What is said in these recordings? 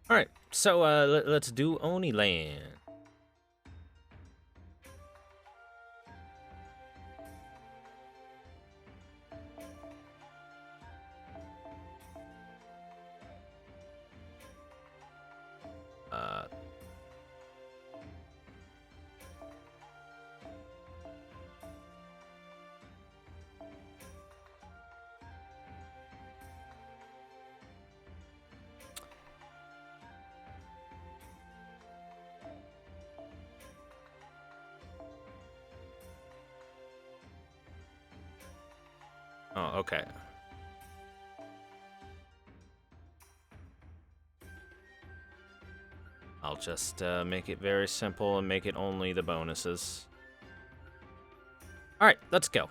All right, so let's do Oniland. Uh, oh, okay. I'll just make it very simple and make it only the bonuses. All right, let's go.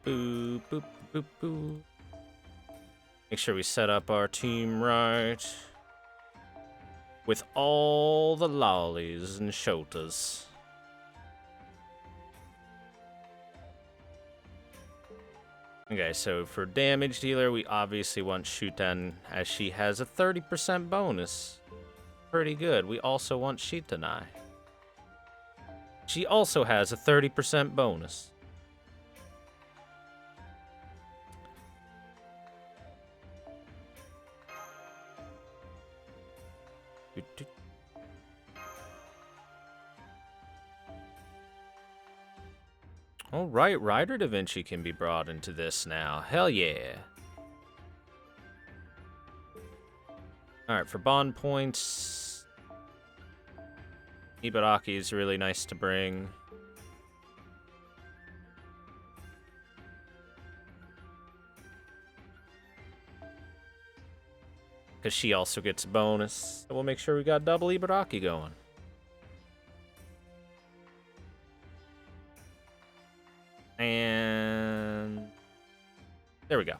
Boop, boop, boop, boop. Make sure we set up our team right. With all the lollies and shotas. Okay, so for damage dealer, we obviously want Shuten, as she has a 30% bonus. Pretty good. We also want Shitanai. She also has a 30% bonus. Alright, Ryder Da Vinci can be brought into this now. Hell yeah. Alright, for bond points, Ibaraki is really nice to bring. Because she also gets a bonus. So we'll make sure we got double Ibaraki going. And there we go.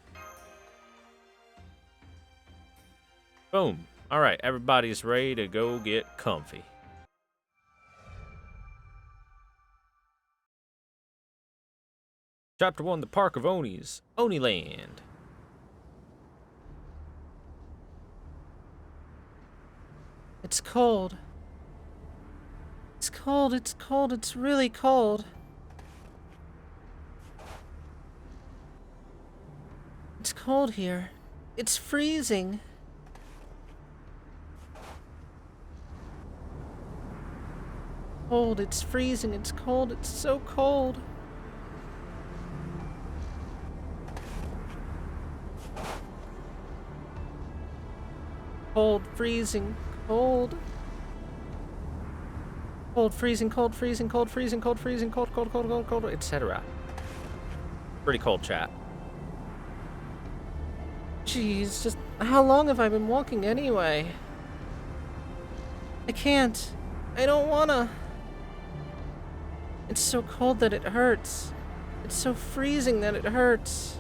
Boom. All right, everybody's ready to go get comfy. Chapter 1, The Park of Onis, Oniland. It's cold. It's cold, it's cold, it's really cold. It's cold here. It's freezing. Cold, it's freezing, it's cold, it's so cold. Cold, freezing, cold. Cold, freezing, cold, freezing, cold, freezing, cold, freezing, cold, cold, cold, cold, cold, etc. Pretty cold, chat. Jeez, just how long have I been walking anyway? I can't. I don't wanna. It's so cold that it hurts. It's so freezing that it hurts.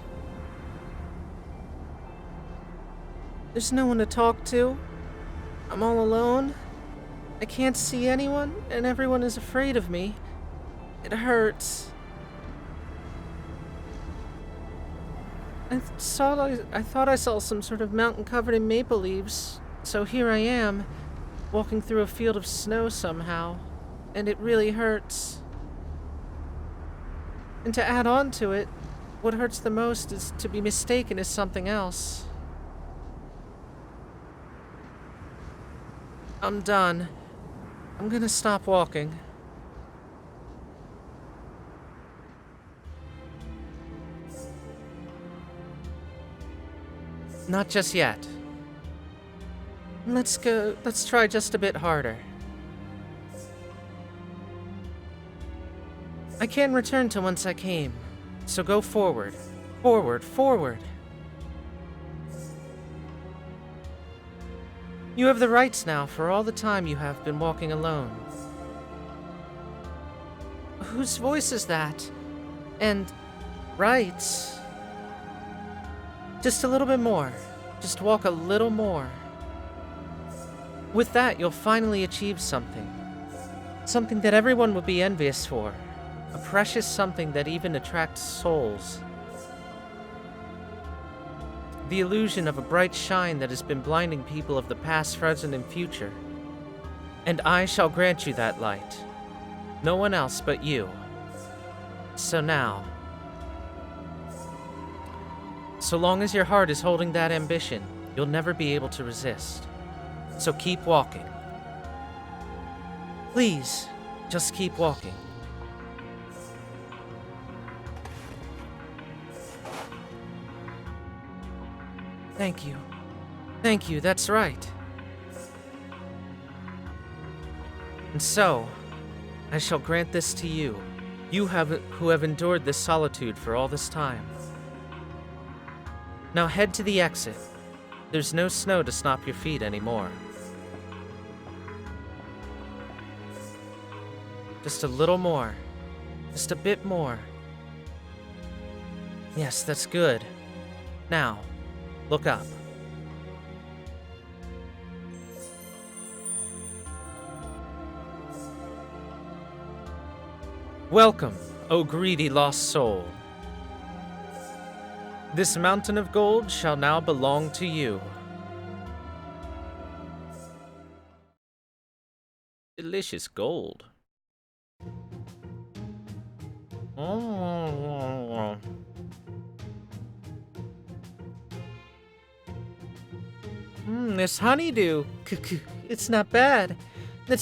There's no one to talk to. I'm all alone. I can't see anyone, and everyone is afraid of me. It hurts. I thought I saw some sort of mountain covered in maple leaves, so here I am, walking through a field of snow somehow, and it really hurts. And to add on to it, what hurts the most is to be mistaken as something else. I'm done. I'm gonna stop walking. Not just yet. Let's try just a bit harder. I can't return to whence I came, so go forward. Forward, forward. You have the rights now for all the time you have been walking alone. Whose voice is that? And right. Just a little bit more. Just walk a little more. With that, you'll finally achieve something. Something that everyone would be envious for. A precious something that even attracts souls. The illusion of a bright shine that has been blinding people of the past, present, and future. And I shall grant you that light. No one else but you. So now, so long as your heart is holding that ambition, you'll never be able to resist. So keep walking. Please, just keep walking. Thank you. Thank you, that's right. And so, I shall grant this to you, who have endured this solitude for all this time. Now head to the exit. There's no snow to stop your feet anymore. Just a little more. Just a bit more. Yes, that's good. Now, look up. Welcome, O greedy lost soul. This mountain of gold shall now belong to you. Delicious gold. This honeydew. It's not bad. The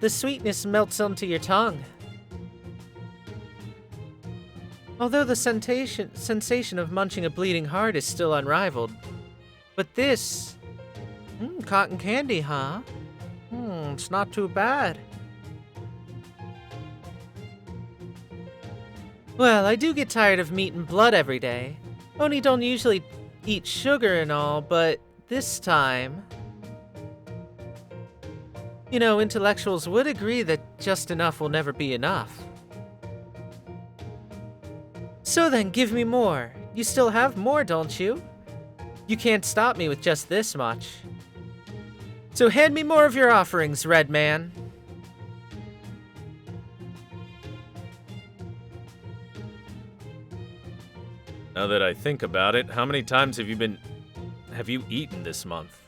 sweetness melts onto your tongue. Although the sensation of munching a bleeding heart is still unrivaled. But this... cotton candy, huh? It's not too bad. Well, I do get tired of meat and blood every day. Oni don't usually eat sugar and all, but this time... You know, intellectuals would agree that just enough will never be enough. So then, give me more. You still have more, don't you? You can't stop me with just this much. So hand me more of your offerings, Red Man. Now that I think about it, how many times have you eaten this month?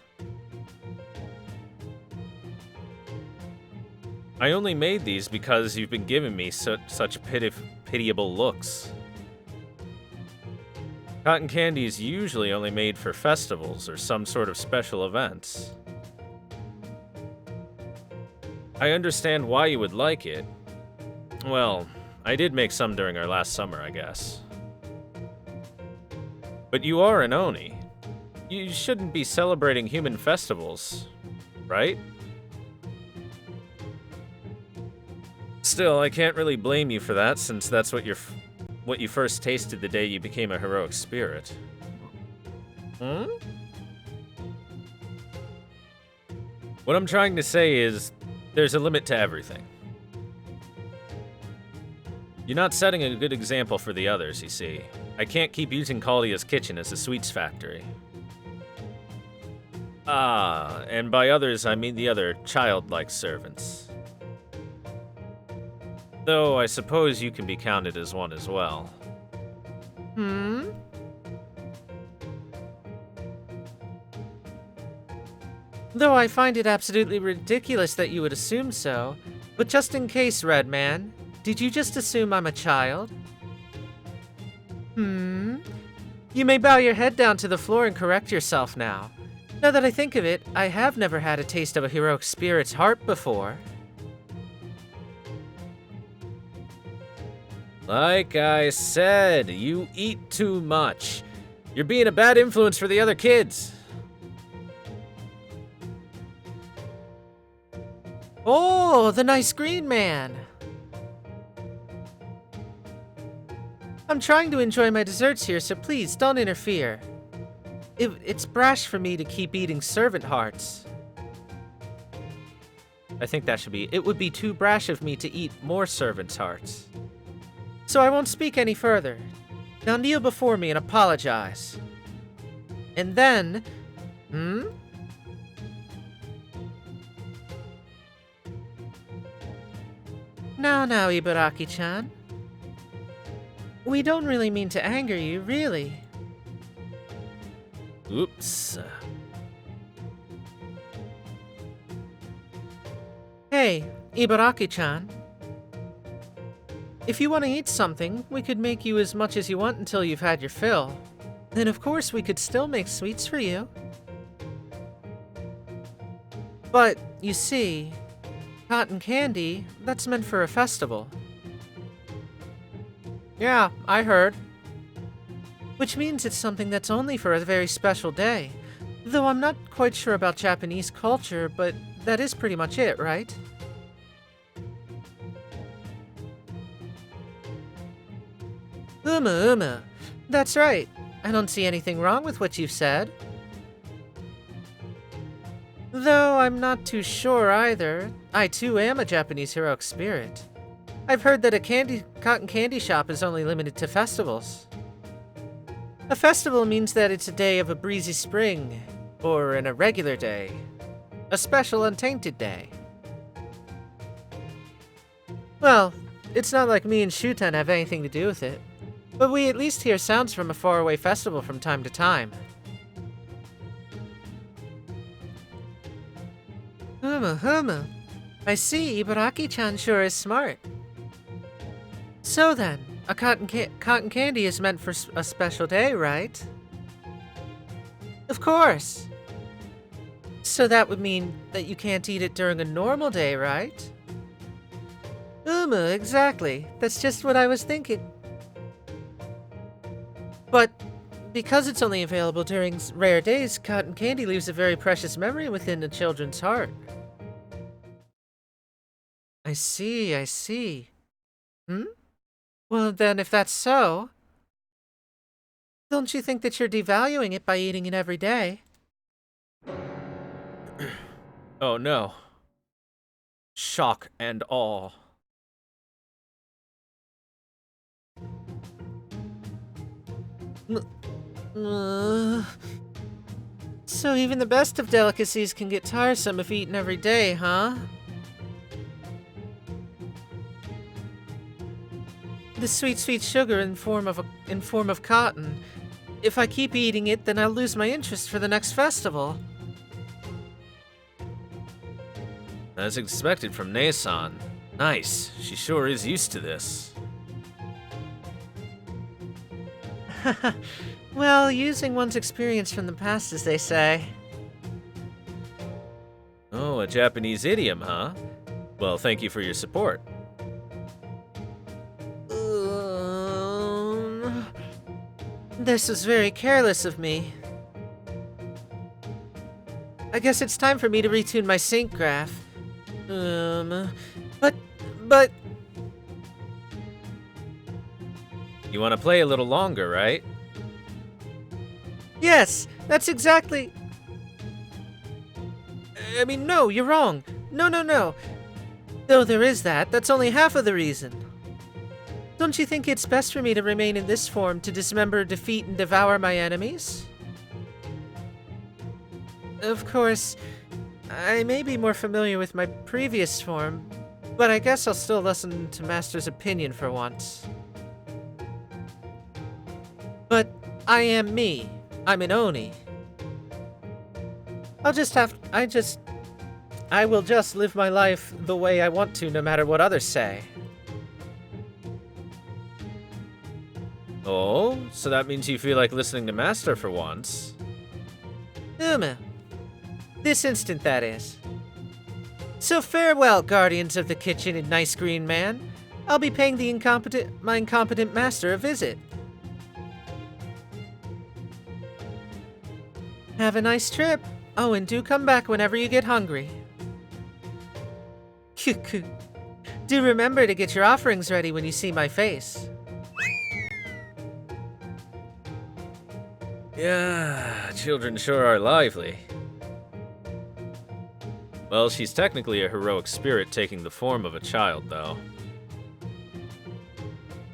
I only made these because you've been giving me such pitiable looks. Cotton candy is usually only made for festivals or some sort of special events. I understand why you would like it. Well, I did make some during our last summer, I guess. But you are an Oni. You shouldn't be celebrating human festivals, right? Still, I can't really blame you for that, since that's what you first tasted the day you became a heroic spirit. What I'm trying to say is, there's a limit to everything. You're not setting a good example for the others, you see. I can't keep using Kalia's kitchen as a sweets factory. And by others, I mean the other childlike servants. Though I suppose you can be counted as one as well. Though I find it absolutely ridiculous that you would assume so, but just in case, Red Man, did you just assume I'm a child? You may bow your head down to the floor and correct yourself now. Now that I think of it, I have never had a taste of a heroic spirit's heart before. Like I said, you eat too much. You're being a bad influence for the other kids. Oh, the nice green man. I'm trying to enjoy my desserts here, so please don't interfere. It's brash for me to keep eating servant hearts. I think that should be... It would be too brash of me to eat more servants' hearts. so I won't speak any further. Now kneel before me and apologize. And then... Now, Ibaraki-chan. We don't really mean to anger you, really. Oops. Hey, Ibaraki-chan. If you want to eat something, we could make you as much as you want until you've had your fill. Then of course we could still make sweets for you. But, you see, cotton candy, that's meant for a festival. Yeah, I heard. Which means it's something that's only for a very special day. Though I'm not quite sure about Japanese culture, but that is pretty much it, right? Uma. That's right. I don't see anything wrong with what you've said. Though I'm not too sure either. I too am a Japanese heroic spirit. I've heard that a cotton candy shop is only limited to festivals. A festival means that it's a day of a breezy spring, or an irregular day. A special untainted day. Well, it's not like me and Shuten have anything to do with it. But we at least hear sounds from a faraway festival from time to time. Huma. I see, Ibaraki-chan sure is smart. So then, a cotton candy is meant for a special day, right? Of course. So that would mean that you can't eat it during a normal day, right? Exactly. That's just what I was thinking. But because it's only available during rare days, cotton candy leaves a very precious memory within the children's heart. I see. Well then, if that's so, don't you think that you're devaluing it by eating it every day? Oh no. Shock and awe. So even the best of delicacies can get tiresome if eaten every day, huh? The sweet sugar in form of cotton. If I keep eating it, then I'll lose my interest for the next festival. As expected from Nason. Nice. She sure is used to this. Well, using one's experience from the past, as they say. Oh, a Japanese idiom, huh? Well, thank you for your support. This was very careless of me. I guess it's time for me to retune my sync graph. But... You want to play a little longer, right? Yes, that's exactly... I mean, no, you're wrong. No. Though there is that, that's only half of the reason. Don't you think it's best for me to remain in this form to dismember, defeat, and devour my enemies? Of course, I may be more familiar with my previous form, but I guess I'll still listen to Master's opinion for once. But I am me. I'm an Oni. I will just live my life the way I want to, no matter what others say. Oh, so that means you feel like listening to Master for once. This instant, that is. So farewell, guardians of the kitchen and nice green man. I'll be paying my incompetent master a visit. Have a nice trip. Oh, and do come back whenever you get hungry. Do remember to get your offerings ready when you see my face. Yeah, children sure are lively. Well, she's technically a heroic spirit taking the form of a child, though.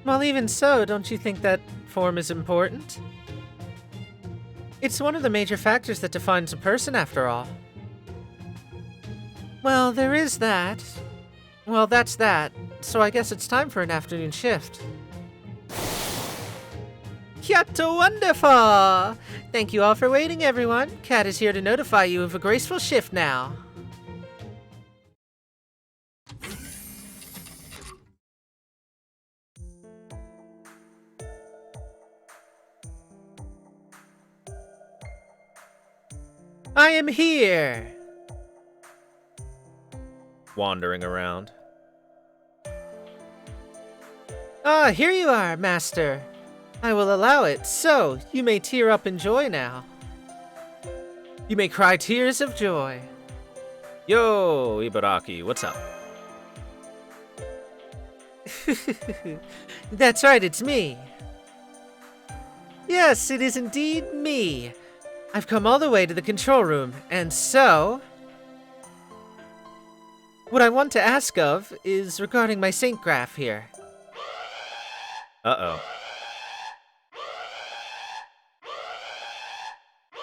Well, even so, don't you think that form is important? It's one of the major factors that defines a person, after all. Well, there is that. Well, that's that. So I guess it's time for an afternoon shift. Kyato wonderful! Thank you all for waiting, everyone. Kat is here to notify you of a graceful shift now. I am here! Wandering around. Ah, here you are, Master. I will allow it, so you may tear up in joy now. You may cry tears of joy. Yo, Ibaraki, what's up? That's right, it's me. Yes, it is indeed me. I've come all the way to the control room, and so... what I want to ask of is regarding my Saint Graph here. Uh-oh.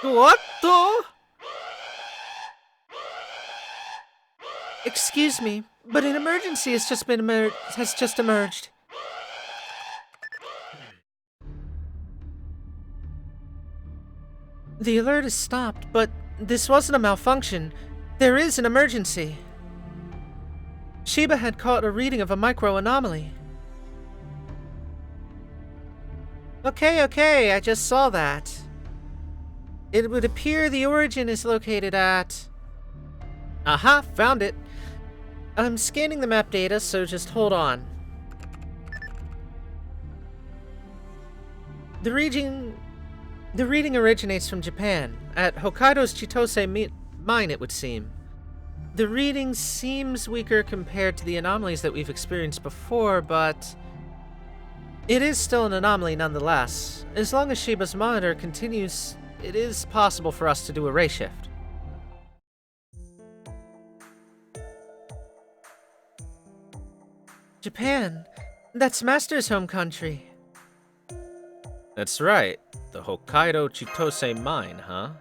What the? Excuse me, but an emergency has just emerged. The alert is stopped, but this wasn't a malfunction. There is an emergency. Sheba had caught a reading of a micro-anomaly. Okay, I just saw that. It would appear the origin is located at... Aha, found it. I'm scanning the map data, so just hold on. The reading originates from Japan, at Hokkaido's Chitose mine, it would seem. The reading seems weaker compared to the anomalies that we've experienced before, but... it is still an anomaly nonetheless. As long as Sheba's monitor continues, it is possible for us to do a ray shift. Japan? That's Master's home country. That's right. The Hokkaido Chitose mine, huh?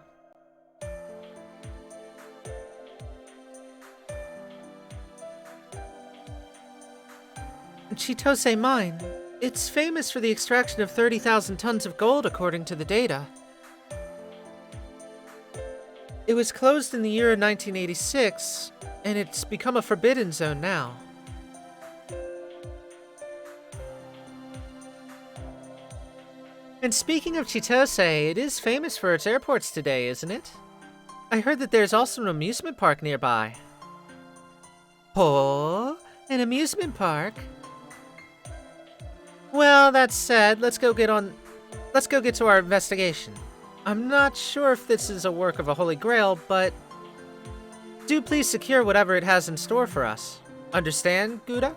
Chitose mine. It's famous for the extraction of 30,000 tons of gold, according to the data. It was closed in the year 1986, and it's become a forbidden zone now. And speaking of Chitose, it is famous for its airports today, isn't it? I heard that there's also an amusement park nearby. Oh, an amusement park? Well, that said, let's go get to our investigation. I'm not sure if this is a work of a holy grail, but do please secure whatever it has in store for us. Understand, Gouda?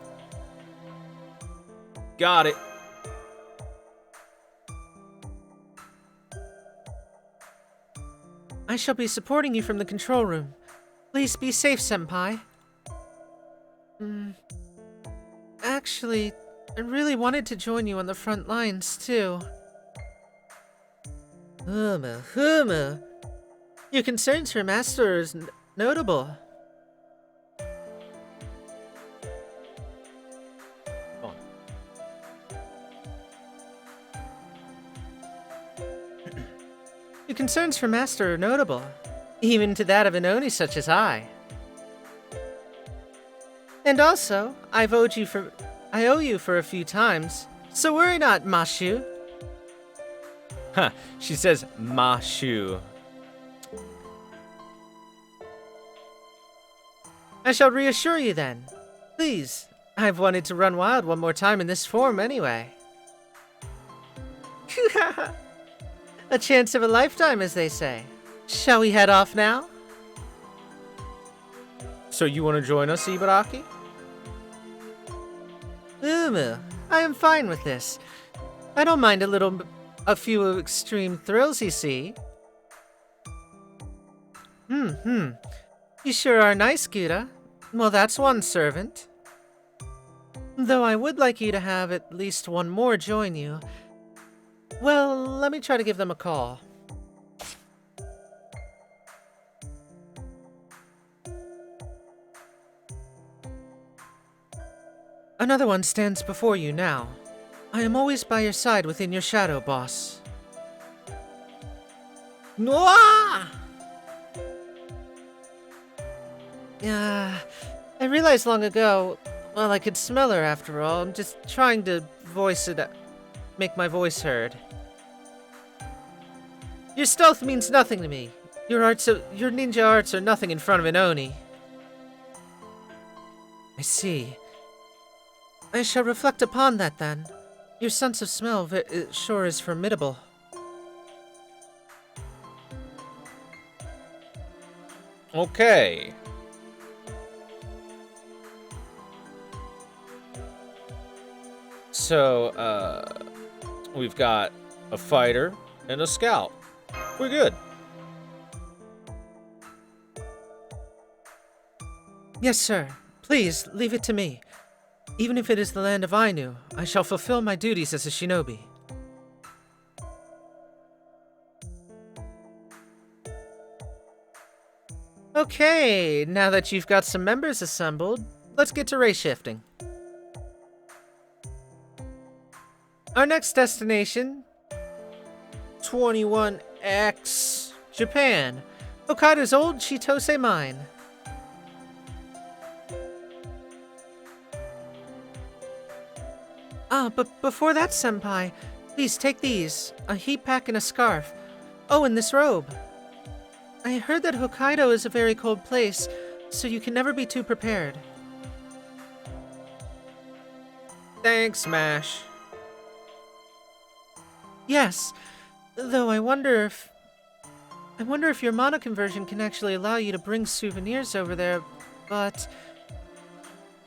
Got it. I shall be supporting you from the control room. Please be safe, Senpai. Actually, I really wanted to join you on the front lines, too. Humu. Your concerns for Master is notable. Oh. Your concerns for Master are notable, even to that of an Oni such as I. And also, I owe you for a few times, so worry not, Mashu. Huh, she says Mashu. I shall reassure you then. Please, I've wanted to run wild one more time in this form anyway. A chance of a lifetime, as they say. Shall we head off now? So you want to join us, Ibaraki? I am fine with this. I don't mind a few extreme thrills, you see. You sure are nice, Gouda. Well, that's one servant. Though I would like you to have at least one more join you. Well, let me try to give them a call. Another one stands before you now. I am always by your side within your shadow, boss. Noah! I realized long ago, well, I could smell her after all. I'm just trying to make my voice heard. Your stealth means nothing to me. Your ninja arts are nothing in front of an Oni. I see. I shall reflect upon that then. Your sense of smell sure is formidable. Okay. So, we've got a fighter and a scout. We're good. Yes, sir. Please, leave it to me. Even if it is the land of Ainu, I shall fulfill my duties as a shinobi. Okay, now that you've got some members assembled, let's get to race shifting. Our next destination, 21X, Japan, Hokkaido's old Chitose mine. But before that, senpai, please take these, a heat pack and a scarf. Oh, and this robe. I heard that Hokkaido is a very cold place, so you can never be too prepared. Thanks, Mash. Yes, though I wonder if your mana conversion can actually allow you to bring souvenirs over there, but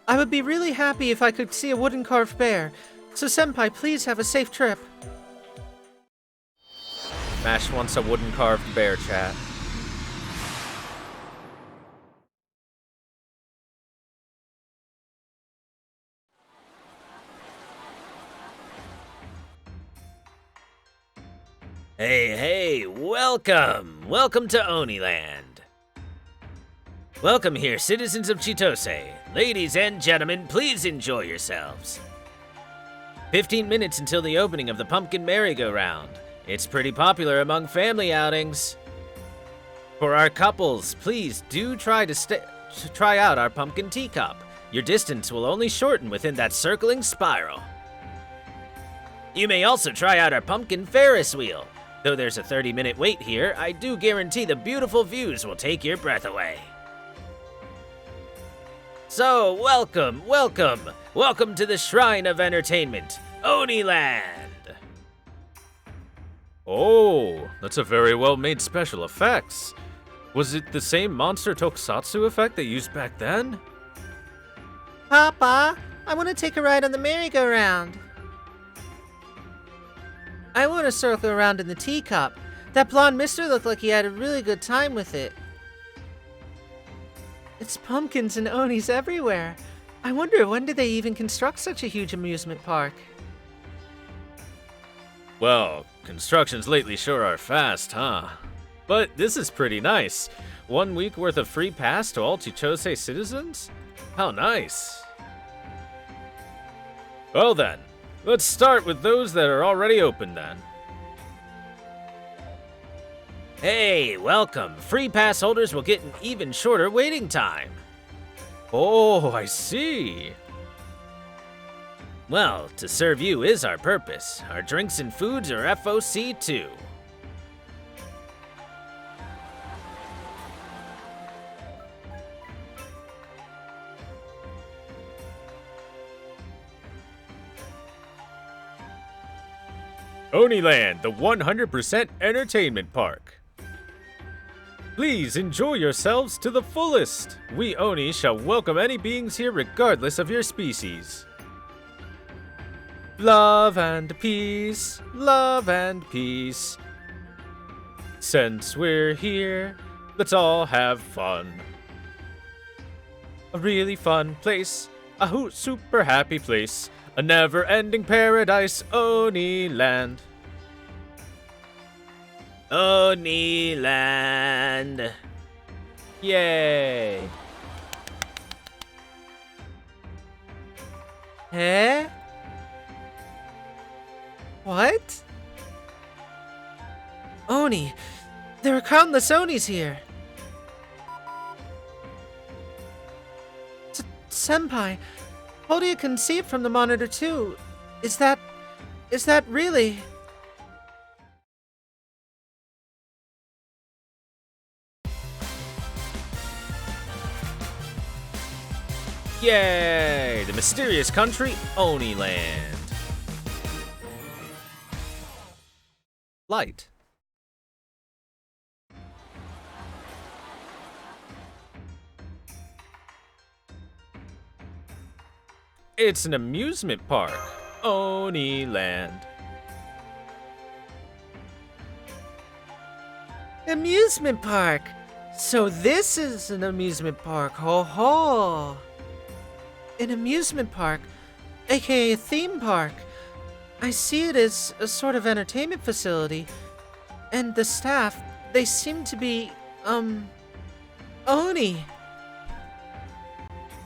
I would be really happy if I could see a wooden carved bear. So senpai, please have a safe trip. Mash wants a wooden carved bear, chat. Hey, welcome! Welcome to Oniland. Welcome here, citizens of Chitose. Ladies and gentlemen, please enjoy yourselves. 15 minutes until the opening of the pumpkin merry-go-round. It's pretty popular among family outings. For our couples, please do try out our pumpkin teacup. Your distance will only shorten within that circling spiral. You may also try out our pumpkin Ferris wheel. Though there's a 30-minute wait here, I do guarantee the beautiful views will take your breath away. So, welcome to the Shrine of Entertainment, Oniland! Oh, that's a very well-made special effects. Was it the same monster tokusatsu effect they used back then? Papa, I want to take a ride on the merry-go-round. I want to circle around in the teacup. That blonde mister looked like he had a really good time with it. It's pumpkins and onis everywhere. I wonder, when did they even construct such a huge amusement park? Well, constructions lately sure are fast, huh? But this is pretty nice. 1 week worth of free pass to all Chitose citizens? How nice. Well then, let's start with those that are already open then. Hey, welcome. Free pass holders will get an even shorter waiting time. Oh, I see. Well, to serve you is our purpose. Our drinks and foods are FOC too. Oniland, the 100% entertainment park. Please enjoy yourselves to the fullest. We Oni shall welcome any beings here regardless of your species. Love and peace, love and peace. Since we're here, let's all have fun. A really fun place A super happy place. A never-ending paradise, Oniland. Oniland. Yay! Eh? What? Oni! There are countless Onis here! Senpai, Hodia can see it from the monitor too. Is that really? Yay! The mysterious country, Oniland. Light. It's an amusement park, Oniland. Amusement park! So this is an amusement park, ho ho! An amusement park, aka a theme park. I see it as a sort of entertainment facility. And the staff, they seem to be, Oni.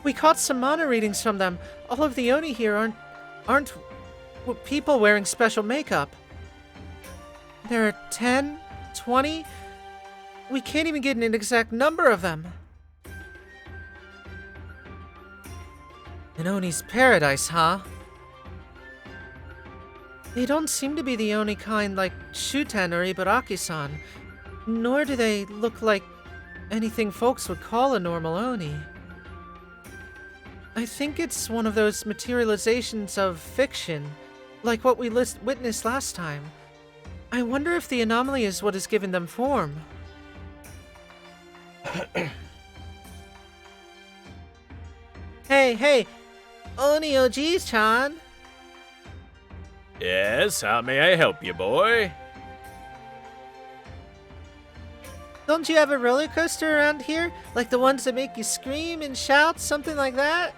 We caught some mana readings from them. All of the Oni here aren't people wearing special makeup. There are 10, 20. We can't even get an exact number of them. An Oni's paradise, huh? They don't seem to be the Oni kind like Shuten or Ibaraki-san, nor do they look like anything folks would call a normal Oni. I think it's one of those materializations of fiction, like what we witnessed last time. I wonder if the anomaly is what has given them form. Hey, Oni OG's-chan! Yes, how may I help you, boy? Don't you have a roller coaster around here? Like the ones that make you scream and shout, something like that?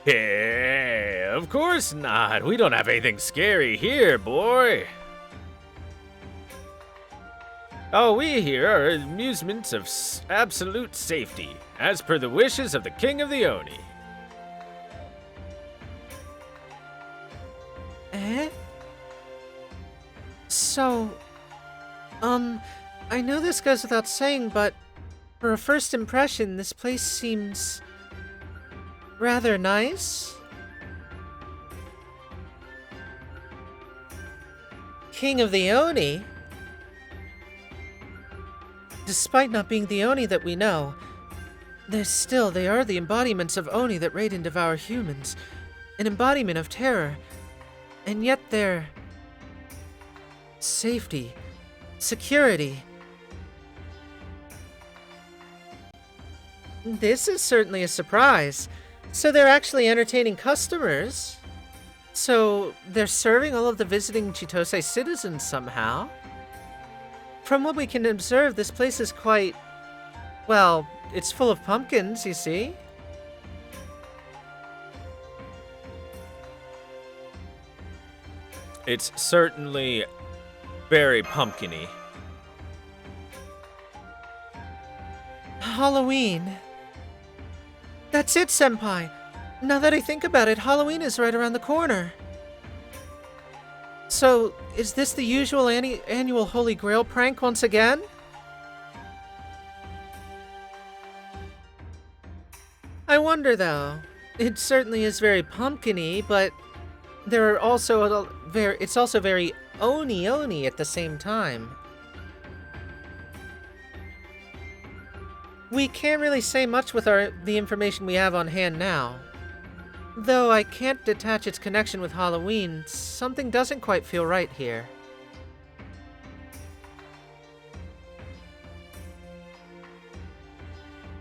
Hey, of course not. We don't have anything scary here, boy. All we here are amusements of absolute safety, as per the wishes of the King of the Oni. Eh? So, I know this goes without saying, but for a first impression, this place seems rather nice. King of the Oni? Despite not being the Oni that we know, they are the embodiments of Oni that raid and devour humans. An embodiment of terror. And yet their safety, security. This is certainly a surprise. So they're actually entertaining customers. So they're serving all of the visiting Chitose citizens somehow. From what we can observe, this place is quite, well, it's full of pumpkins, you see? It's certainly very pumpkin-y. Halloween. That's it, Senpai. Now that I think about it, Halloween is right around the corner. So, is this the usual annual Holy Grail prank once again? I wonder, though. It certainly is very pumpkin-y, but there are also it's also very Oni at the same time. We can't really say much with the information we have on hand now. Though I can't detach its connection with Halloween, something doesn't quite feel right here.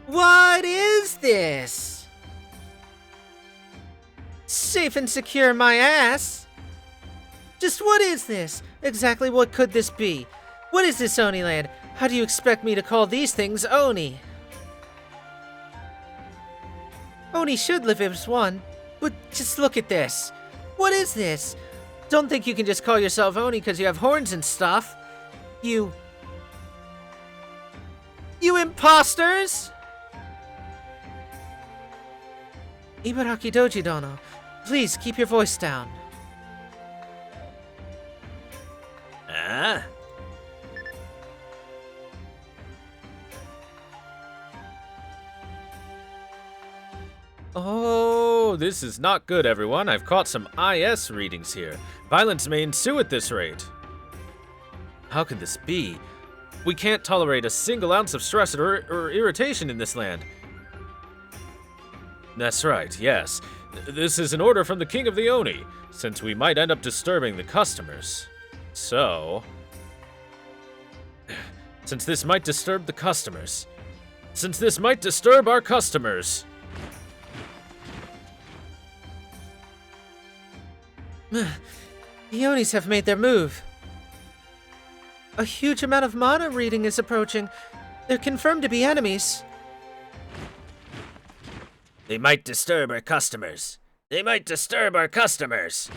What is this? Safe and secure my ass? Just what is this? Exactly what could this be? What is this Oniland? How do you expect me to call these things Oni? Oni should live as one, but just look at this. What is this? Don't think you can just call yourself Oni because you have horns and stuff. You imposters! Ibaraki Doji Dono, please keep your voice down. Ah? Oh, this is not good, everyone. I've caught some IS readings here. Violence may ensue at this rate. How can this be? We can't tolerate a single ounce of stress or irritation in this land. That's right, yes. This is an order from the King of the Oni, since we might end up disturbing the customers. So... Since this might disturb the customers. Since this might disturb our customers. The Onis have made their move. A huge amount of mana reading is approaching. They're confirmed to be enemies. They might disturb our customers. They might disturb our customers.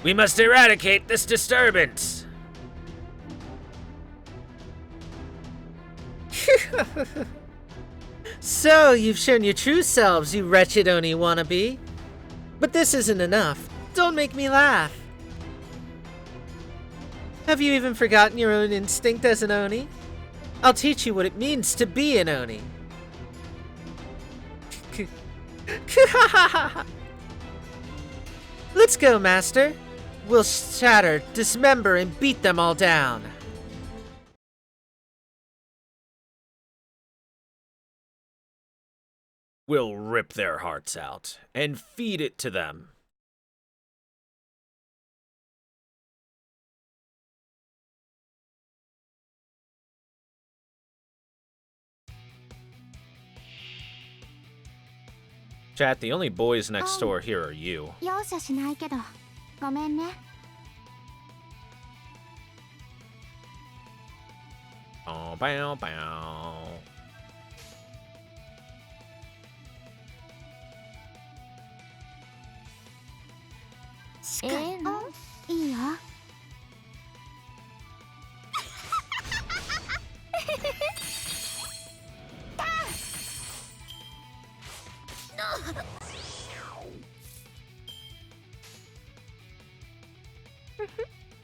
We must eradicate this disturbance. So, you've shown your true selves, you wretched Oni wannabe. But this isn't enough. Don't make me laugh. Have you even forgotten your own instinct as an Oni? I'll teach you what it means to be an Oni. Let's go, Master. We'll shatter, dismember, and beat them all down. We'll rip their hearts out and feed it to them. Chat, the only boys next door here are you. 容赦しないけどごめんね Oh, bow, bow. いいよ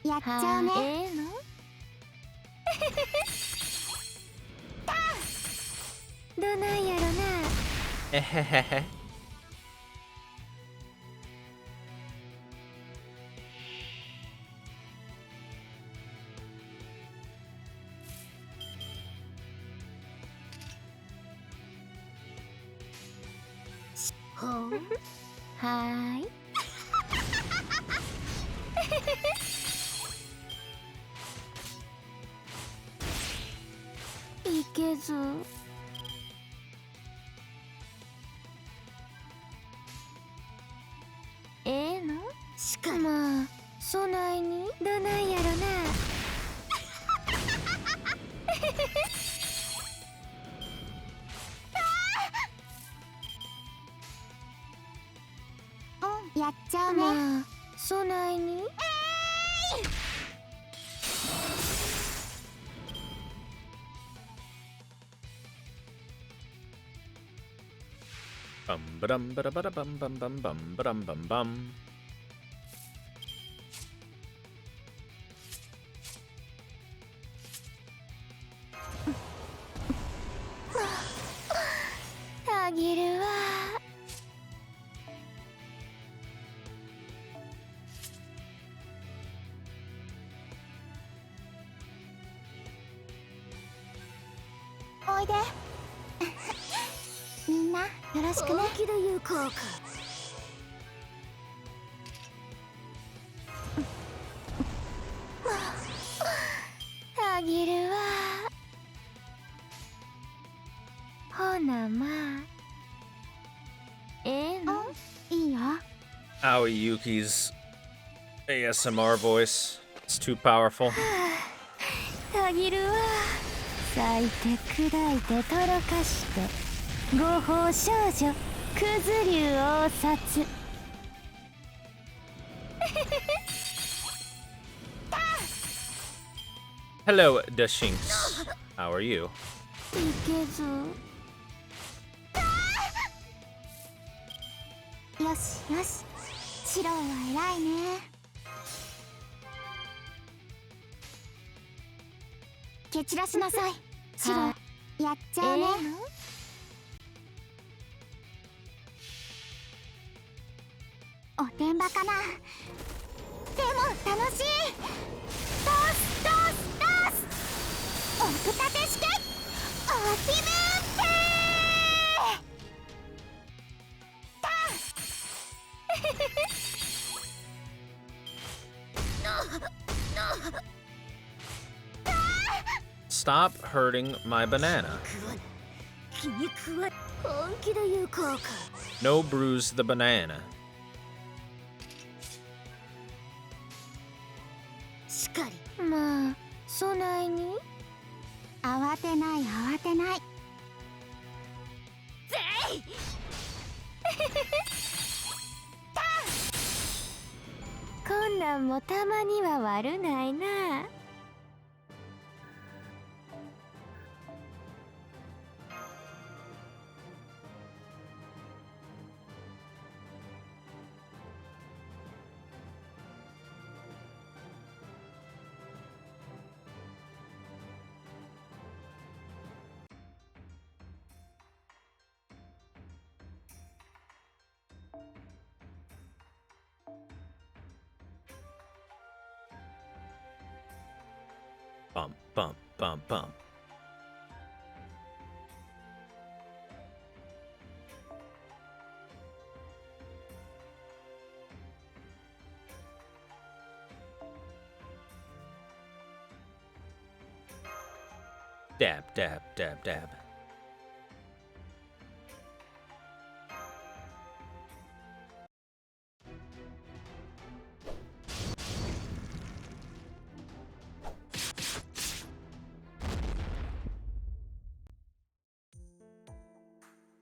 やっちゃうねどないやろな Ehehehe. Huh? Hi. いけずのしかもそないにどないやろなやっちゃうねそないにBum ba-dum ba-da-ba-da-bum bum bum bum ba-dum bum bum. あげるわおいでみんなよろしくね気で言うかあげるわほなまあのいいよ Aoi Yuki's ASMR voice. It's too powerful. あげるわ裂いて砕いてとろかして合法少女クズ竜応殺 Hello, the Shinx. How are you? いけずよしよしシローは偉いね蹴散らしなさいシローやっちゃうね、おてんばかなでも楽しいドスドスドス奥立て式お気分ってStop hurting my banana. 気に食わ本気で言うこうか No bruise the banana. しかりまあそないに慌てない慌てないぜいこんなんもたまには悪ないな Bump, bump, bump, bump. Dab, dab, dab, dab.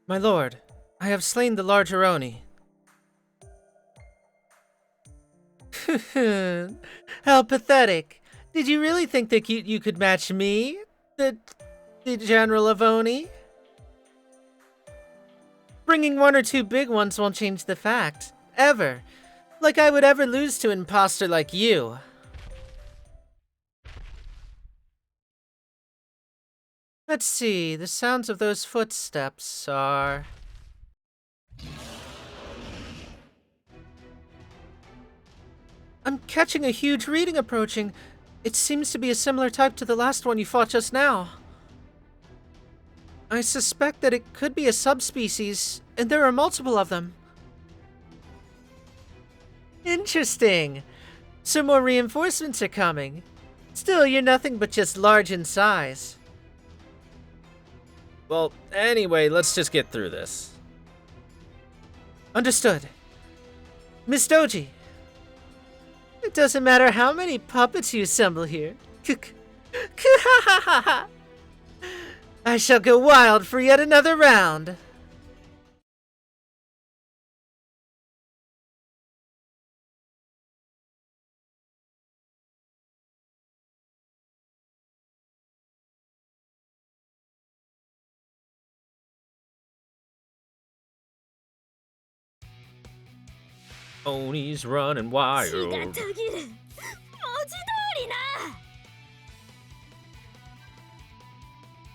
My lord, I have slain the larger Oni. How pathetic. Did you really think that you could match me? The General of Oni? Bringing one or two big ones won't change the fact. Ever. Like I would ever lose to an imposter like you. Let's see, the sounds of those footsteps are... I'm catching a huge reading approaching. It seems to be a similar type to the last one you fought just now. I suspect that it could be a subspecies, and there are multiple of them. Interesting. Some more reinforcements are coming. Still, you're nothing but just large in size. Well, anyway, let's just get through this. Understood. Miss Doji. It doesn't matter how many puppets you assemble here. I shall go wild for yet another round. Oni's running wild. 血が途切る文字通りな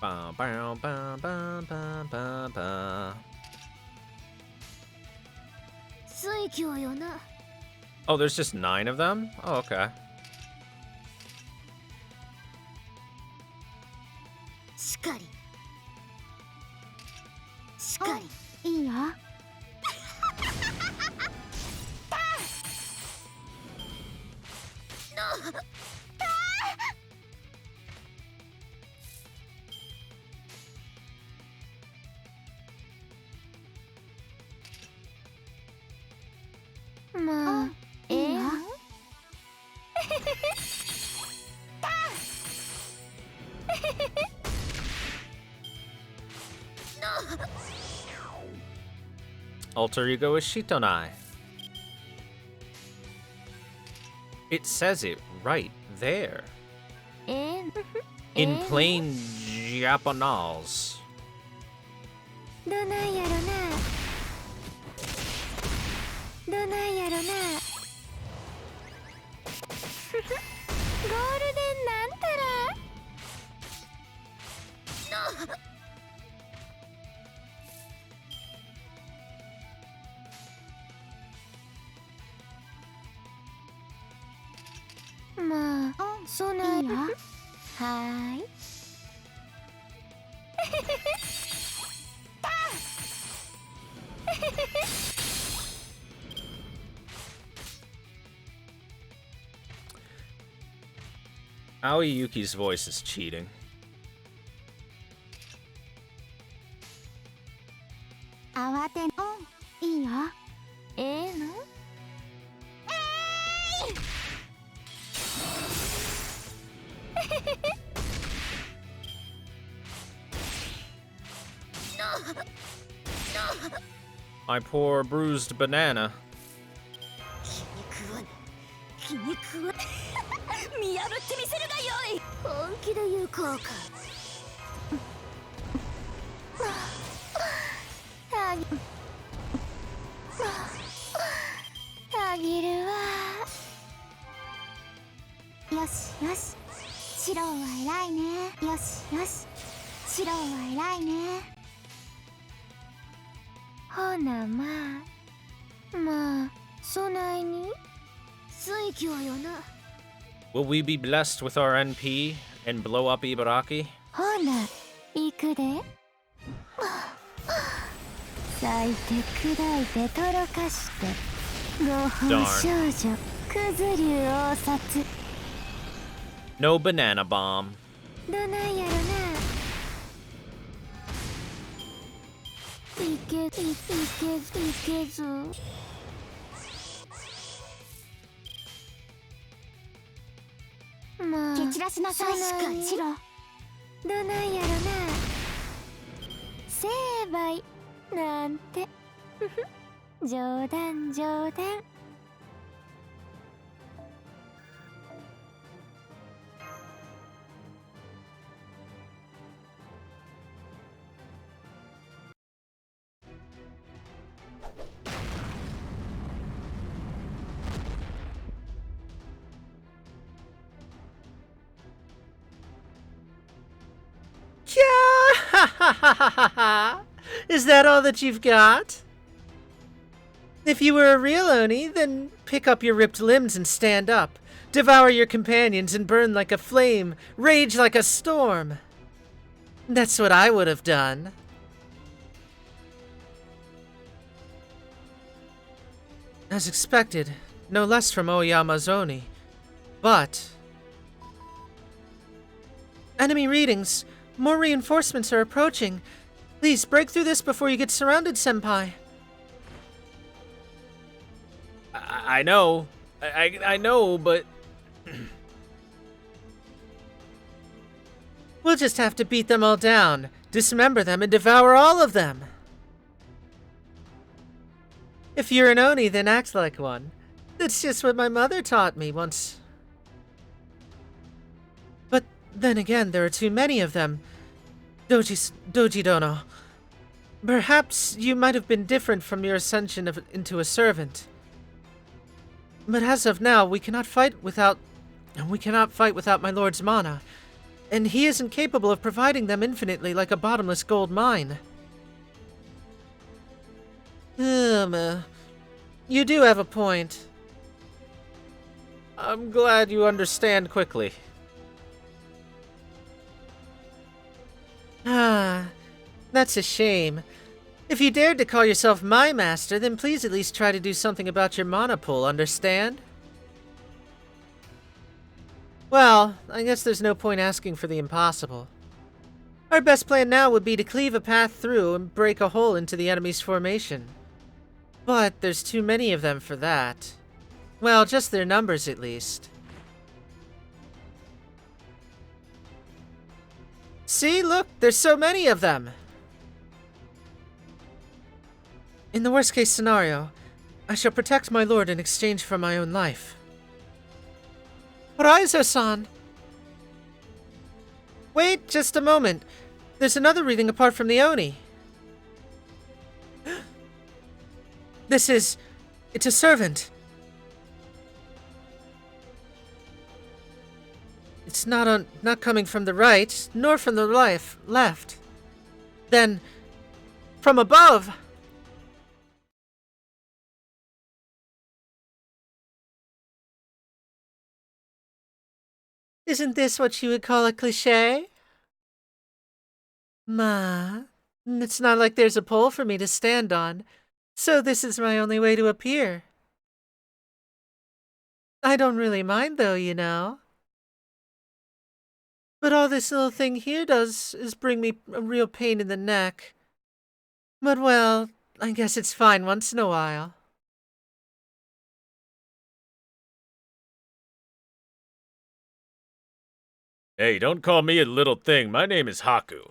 Bow, bow, bow, bow, bow, bow, bow. 水郷よな Oh, there's just 9 of them? Oh, okay. しかりしかりいいよまあええよ Alter ego is Shitonai. It says it right there. え In plain Japanese. どないやろなどないやろなゴールデンなんたらまあ、そないわ。はーい。Aoi Yuki's voice is cheating. 慌てん。いいよ。ええの？My poor bruised banana. 気に食わ見破ってみせるがよい。本気で言うかたぎるわ。よしよしシローは偉いね。よしよしシローは偉いね。ほなまあそないに水郷よな。 Will we be blessed with our NP and blow up Ibaraki? ほな行くで。咲いて砕いてとろかして合法少女クズ竜応殺。 No banana bomb. どないやろな。いけず。まあ蹴散らしなさいシロ。どないやろな。成敗なんて冗談。Is that all that you've got? If you were a real Oni, then pick up your ripped limbs and stand up. Devour your companions and burn like a flame, rage like a storm. That's what I would have done. As expected, no less from Oyama's Oni. But... enemy readings. More reinforcements are approaching. Please break through this before you get surrounded, Senpai. I know. I know, but... We'll just have to beat them all down, dismember them, and devour all of them. If you're an Oni, then act like one. That's just what my mother taught me once. But then again, there are too many of them. Doji Dono. Perhaps you might have been different from your ascension into a servant. But as of now, we cannot fight without my lord's mana, and he isn't capable of providing them infinitely like a bottomless gold mine. You do have a point. I'm glad you understand quickly. Ah, that's a shame. If you dared to call yourself my master, then please at least try to do something about your mana pool, understand? Well, I guess there's no point asking for the impossible. Our best plan now would be to cleave a path through and break a hole into the enemy's formation. But there's too many of them for that. Well, just their numbers at least. See, look, there's so many of them! In the worst case scenario, I shall protect my lord in exchange for my own life. Raizo-san! Wait just a moment. There's another reading apart from the Oni. It's a servant. It's not coming from the right, nor from the left. Then, from above. Isn't this what you would call a cliché? It's not like there's a pole for me to stand on, so this is my only way to appear. I don't really mind though, you know. But all this little thing here does is bring me a real pain in the neck. But well, I guess it's fine once in a while. Hey, don't call me a little thing. My name is Haku.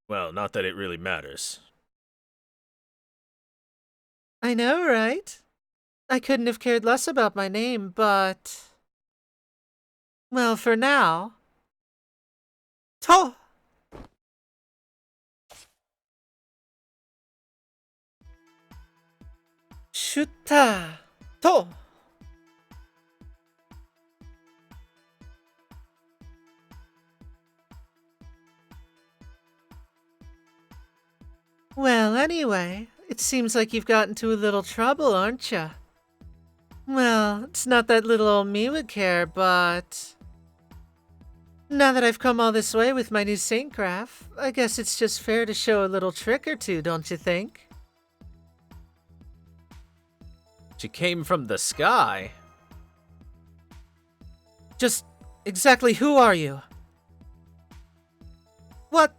Well, not that it really matters. I know, right? I couldn't have cared less about my name, but... Well, for now... To! Shuta! To! Well, anyway, it seems like you've got into a little trouble, aren't you? Well, it's not that little old me would care, but... Now that I've come all this way with my new Saintcraft, I guess it's just fair to show a little trick or two, don't you think? She came from the sky. Just exactly who are you? What?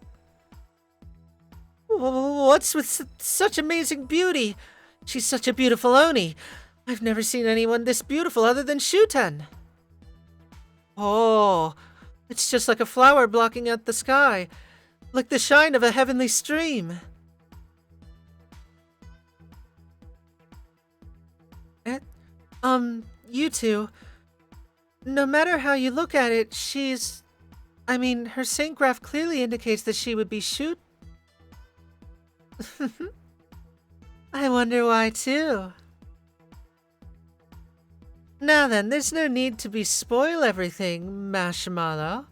What's with such amazing beauty? She's such a beautiful Oni. I've never seen anyone this beautiful other than Shuten. Oh, it's just like a flower blocking out the sky, like the shine of a heavenly stream. You two, no matter how you look at it, I mean, her Saintcraft clearly indicates that she would be I wonder why, too. Now then, there's no need to spoil everything, Marshmallow.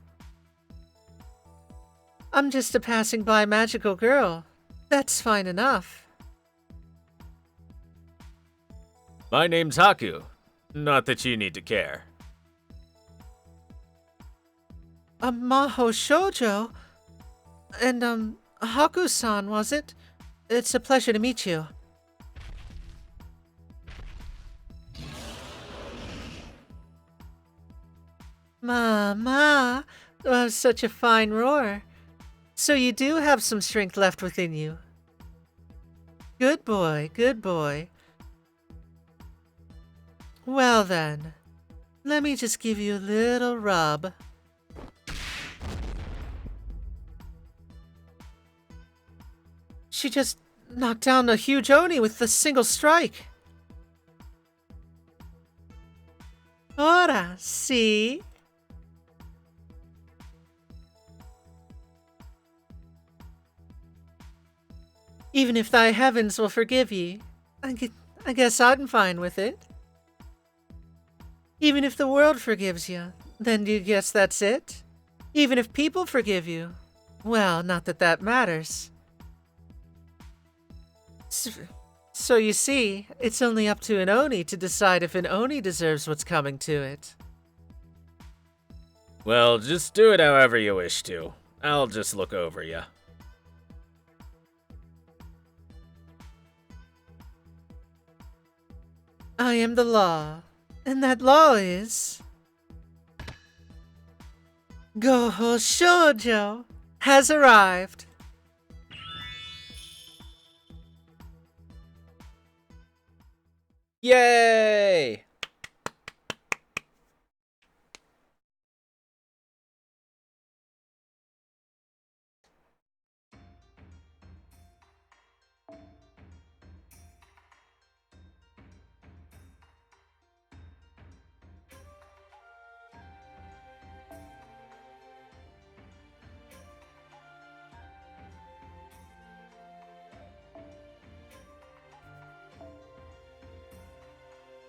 I'm just a passing by magical girl. That's fine enough. My name's Haku. Not that you need to care. Maho Shoujo? And, Haku-san, was it? It's a pleasure to meet you. Ma, that was such a fine roar. So you do have some strength left within you. Good boy, good boy. Well then, let me just give you a little rub. She just knocked down a huge Oni with a single strike. Ora, see? Even if thy heavens will forgive ye, I guess I'm fine with it. Even if the world forgives you, then do you guess that's it? Even if people forgive you, well, not that that matters. So you see, it's only up to an Oni to decide if an Oni deserves what's coming to it. Well, just do it however you wish to. I'll just look over you. I am the law, and that law is... Goho Shoujo has arrived. Yay!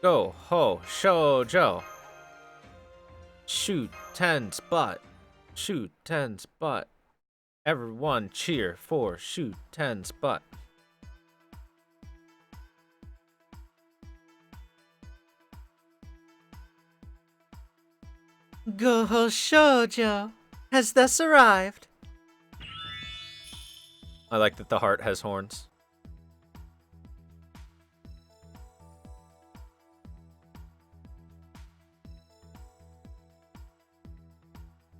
Go ho shoujo. Shoot Ten's butt. Shoot Ten's butt. Everyone cheer for Shoot Ten's butt. Go-ho shoujo has thus arrived. I like that the heart has horns.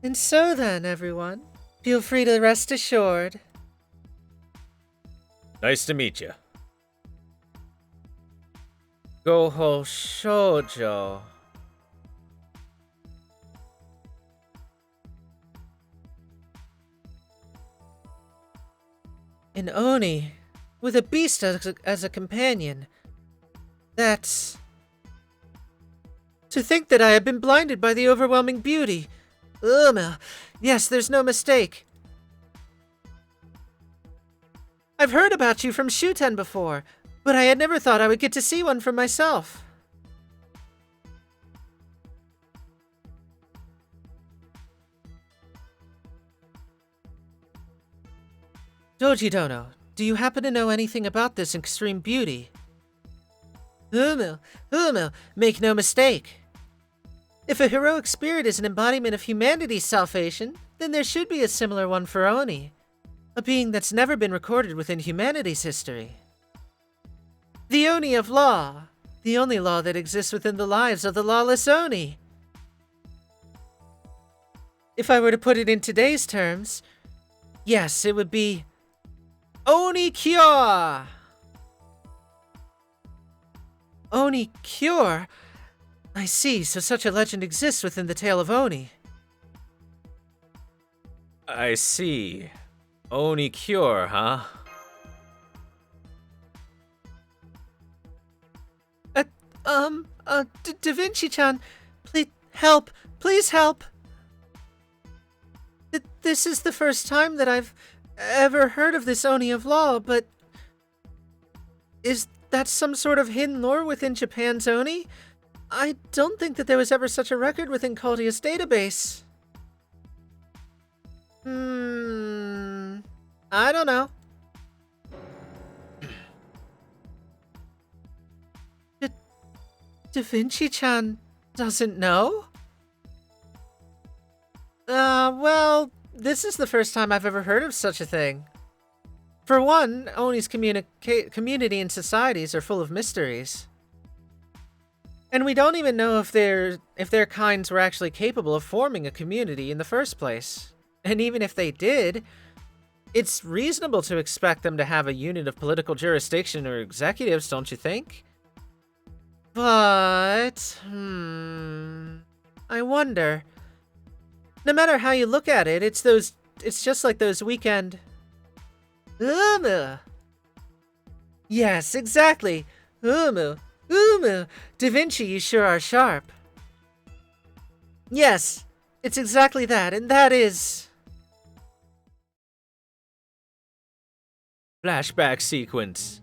And so then, everyone, feel free to rest assured. Nice to meet you. Go-ho shoujo. An Oni, with a beast as a companion. That's... To think that I have been blinded by the overwhelming beauty. Yes, there's no mistake. I've heard about you from Shuten before, but I had never thought I would get to see one for myself. Doji Dono, do you happen to know anything about this extreme beauty? Make no mistake. If a heroic spirit is an embodiment of humanity's salvation, then there should be a similar one for Oni, a being that's never been recorded within humanity's history. The Oni of Law, the only law that exists within the lives of the lawless Oni. If I were to put it in today's terms, yes, it would be Oni Cure! Oni Cure? I see, so such a legend exists within the tale of Oni. I see. Oni cure, huh? Da Vinci-chan, please help! Please help! This is the first time that I've ever heard of this Oni of Law, but... Is that some sort of hidden lore within Japan's Oni? I don't think that there was ever such a record within Caldia's database. I don't know. Da Vinci-chan doesn't know? Well, this is the first time I've ever heard of such a thing. For one, Oni's community and societies are full of mysteries. And we don't even know if their kinds were actually capable of forming a community in the first place. And even if they did, it's reasonable to expect them to have a unit of political jurisdiction or executives, don't you think? But, I wonder. No matter how you look at it, it's just like those weekend... Yes, exactly. Da Vinci, you sure are sharp. Yes, it's exactly that, and that is... Flashback sequence.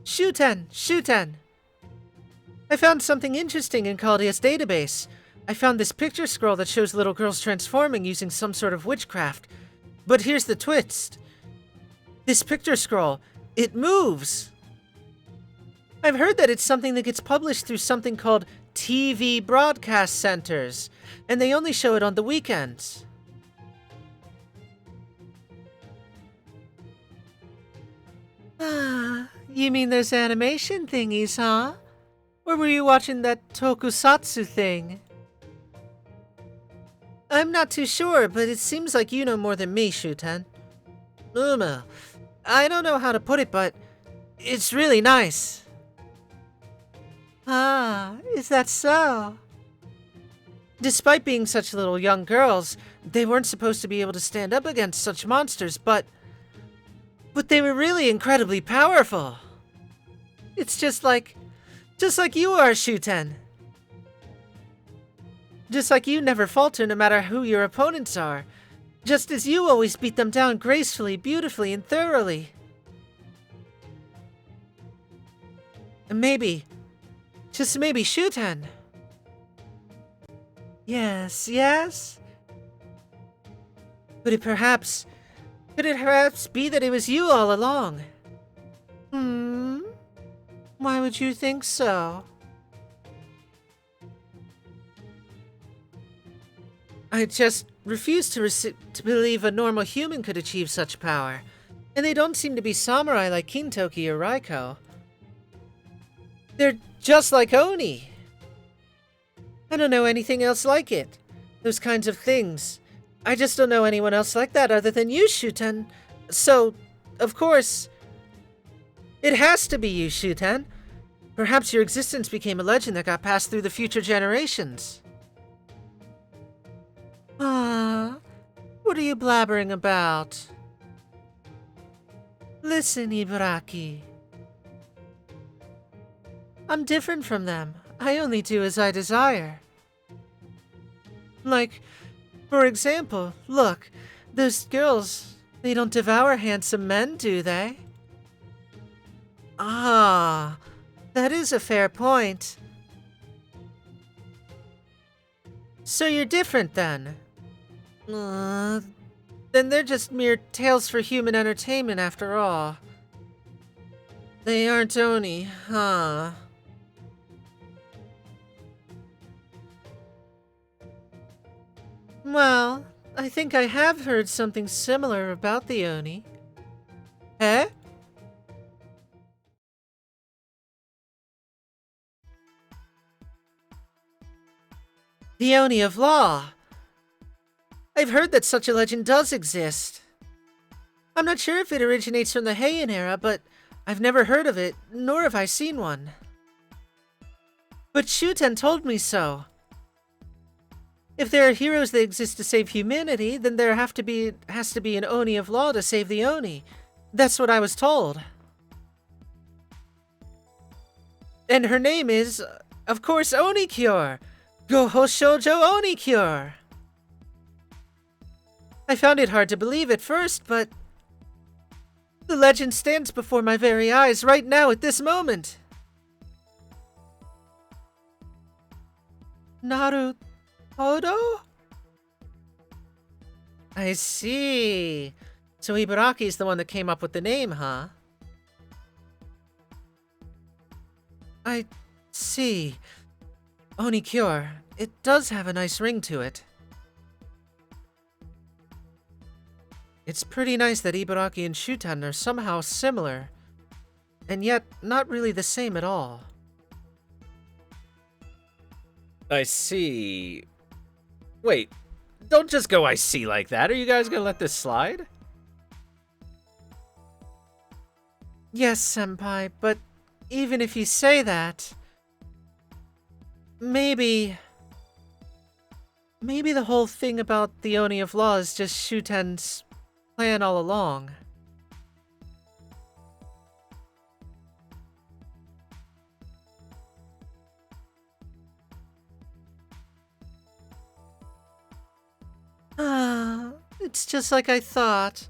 Shuten! I found something interesting in Caldia's database. I found this picture scroll that shows little girls transforming using some sort of witchcraft. But here's the twist. This picture scroll, it moves! I've heard that it's something that gets published through something called TV broadcast centers, and they only show it on the weekends. Ah, you mean those animation thingies, huh? Or were you watching that tokusatsu thing? I'm not too sure, but it seems like you know more than me, Shuten. I don't know how to put it, but it's really nice. Ah, is that so? Despite being such little young girls, they weren't supposed to be able to stand up against such monsters, but they were really incredibly powerful. It's just like you are, Shuten. Just like you never falter no matter who your opponents are. Just as you always beat them down gracefully, beautifully, and thoroughly. Maybe, just maybe Shuten. Yes, yes? Could it perhaps be that it was you all along? Why would you think so? I just refuse to believe a normal human could achieve such power. And they don't seem to be samurai like Kintoki or Raiko. They're just like Oni. I don't know anything else like it. Those kinds of things. I just don't know anyone else like that other than you, Shuten. So, of course, it has to be you, Shuten. Perhaps your existence became a legend that got passed through the future generations. Ah, what are you blabbering about? Listen, Ibaraki. I'm different from them. I only do as I desire. Like, for example, look, those girls, they don't devour handsome men, do they? Ah, that is a fair point. So you're different then? Then they're just mere tales for human entertainment after all. They aren't Oni, huh? Well, I think I have heard something similar about the Oni. Eh? The Oni of Law! I've heard that such a legend does exist. I'm not sure if it originates from the Heian era, but I've never heard of it, nor have I seen one. But Shuten told me so. If there are heroes that exist to save humanity, then there has to be an Oni of Law to save the Oni. That's what I was told. And her name is, of course, Oni-cure! Goho Shoujo Oni-cure! I found it hard to believe at first, but the legend stands before my very eyes right now at this moment. Naruhodo? I see. So Ibaraki's the one that came up with the name, huh? I see. Oni-cure. It does have a nice ring to it. It's pretty nice that Ibaraki and Shuten are somehow similar, and yet not really the same at all. I see. Wait, don't just go I see like that. Are you guys gonna let this slide? Yes, Senpai, but even if you say that, maybe the whole thing about the Oni of Law is just Shuten's plan all along. It's just like I thought.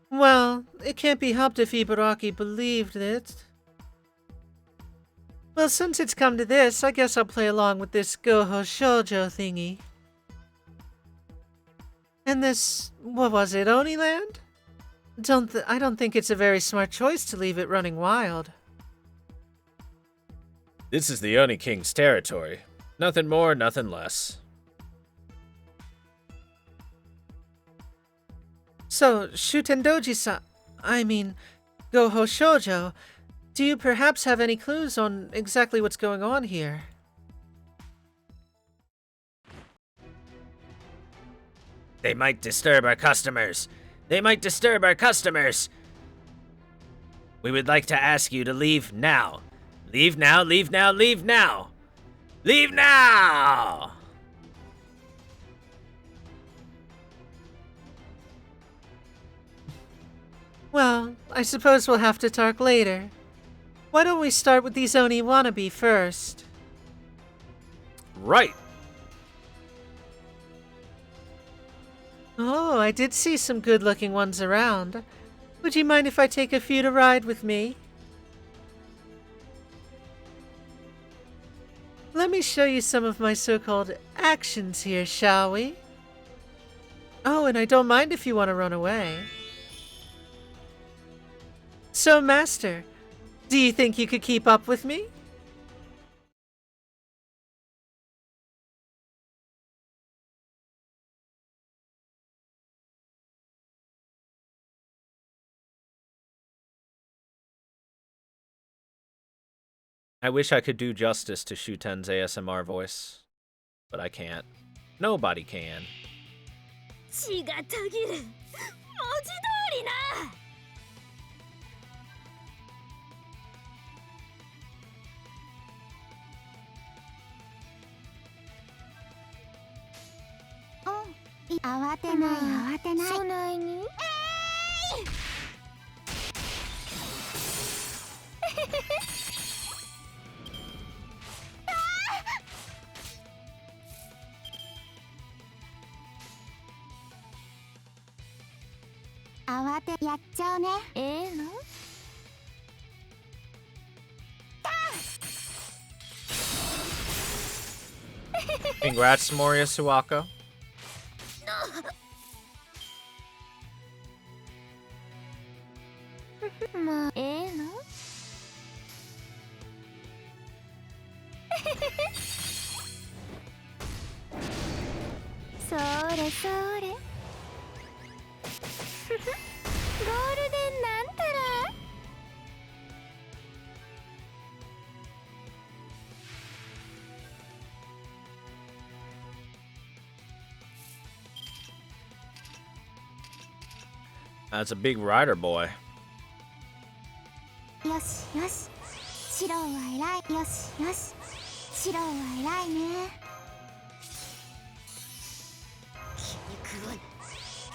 Well, it can't be helped if Ibaraki believed it. Well, since it's come to this, I guess I'll play along with this Goho Shoujo thingy. And this, what was it, Oniland? I don't think it's a very smart choice to leave it running wild. This is the Oni King's territory. Nothing more, nothing less. So, Shutendoji-san, Goho Shoujo, do you perhaps have any clues on exactly what's going on here? They might disturb our customers. They might disturb our customers. We would like to ask you to leave now. Leave now, leave now, leave now. Leave now! Well, I suppose we'll have to talk later. Why don't we start with these Oni wannabe first? Right. Oh, I did see some good-looking ones around. Would you mind if I take a few to ride with me? Let me show you some of my so-called actions here, shall we? Oh, and I don't mind if you want to run away. So, Master, do you think you could keep up with me? I wish I could do justice to Shuten's ASMR voice, but I can't. Nobody can. 血がたぎる文字通りな。うん、慌てない慌てない。そないに。慌てやっちゃうね。のCongrats, Moria Suwako. まあのそれそれゴールデンなんたら。That's a big rider boy. よしよし、白は偉い。よしよし、白は偉いね。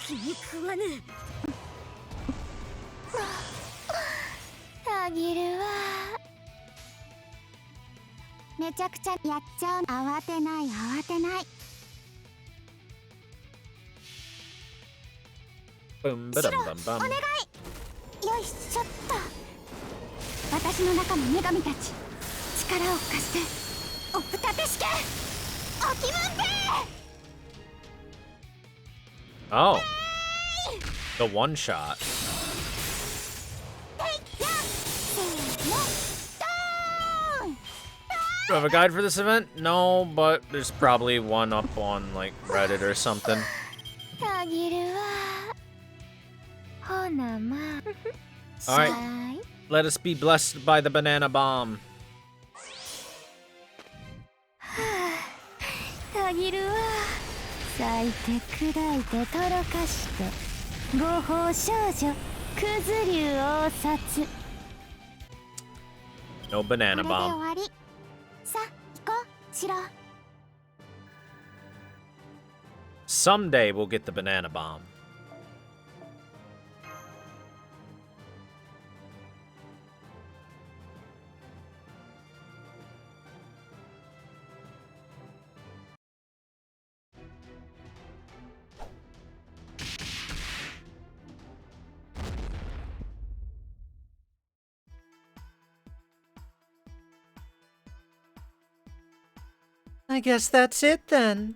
気に食わぬ。たぎるわ。めちゃくちゃやっちゃう。慌てない慌てない。 Boom, 白 ba-dum, お bum, bum. 願い。よいしょっと。私の中の女神たち、力を貸して。おふたてしけ。お気分で。 Oh, the one shot. Do I have a guide for this event? No, but there's probably one up on like Reddit or something. たぎるわ。ほなまあ。 Alright. Let us be blessed by the banana bomb. たぎるわ。咲いて砕いてとろかして。合法少女くず竜王殺。 No banana これで bomb. 終わり。さあ行こうシロ。 Someday we'll get the banana bomb. I guess that's it then.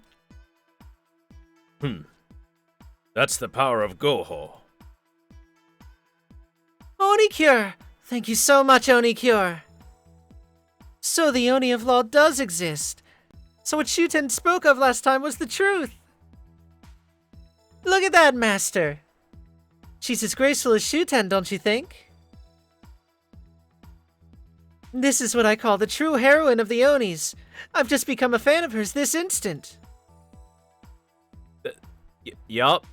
That's the power of Goho. Oni-cure! Thank you so much, Oni-cure! So the Oni of Law does exist. So what Shuten spoke of last time was the truth. Look at that, Master. She's as graceful as Shuten, don't you think? This is what I call the true heroine of the Onis. I've just become a fan of hers this instant. Yup.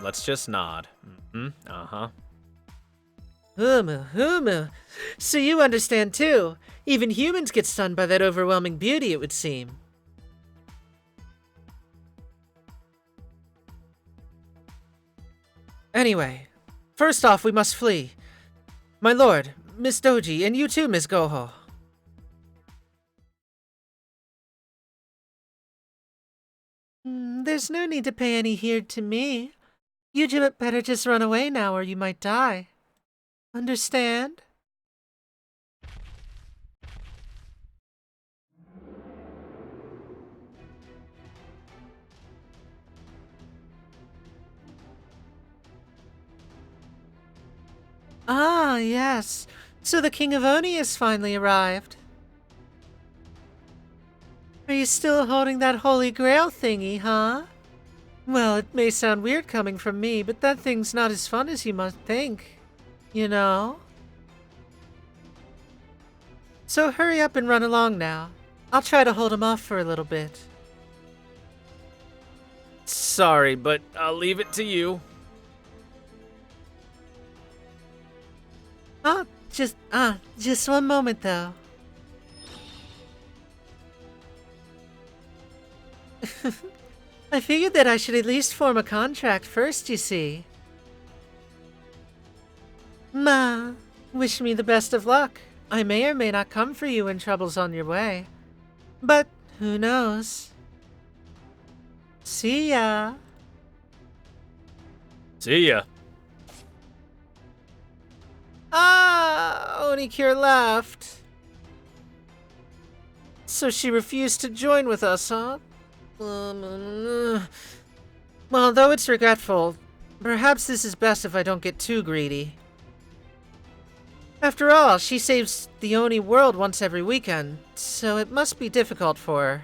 Let's just nod. Uh-huh. Humu. So you understand too. Even humans get stunned by that overwhelming beauty, it would seem. Anyway, first off, we must flee. My lord, Miss Doji, and you too, Miss Goho. There's no need to pay any heed to me. You two had better just run away now or you might die. Understand? Ah, yes. So the King of Oni has finally arrived. Are you still holding that Holy Grail thingy, huh? Well, it may sound weird coming from me, but that thing's not as fun as you must think. You know? So hurry up and run along now. I'll try to hold him off for a little bit. Sorry, but I'll leave it to you. Just one moment though. I figured that I should at least form a contract first, you see. Ma, wish me the best of luck. I may or may not come for you when trouble's on your way. But who knows? See ya. See ya. Ah, Onikure left. So she refused to join with us, huh? Well, though it's regretful, perhaps this is best if I don't get too greedy. After all, she saves the Oni world once every weekend, so it must be difficult for her.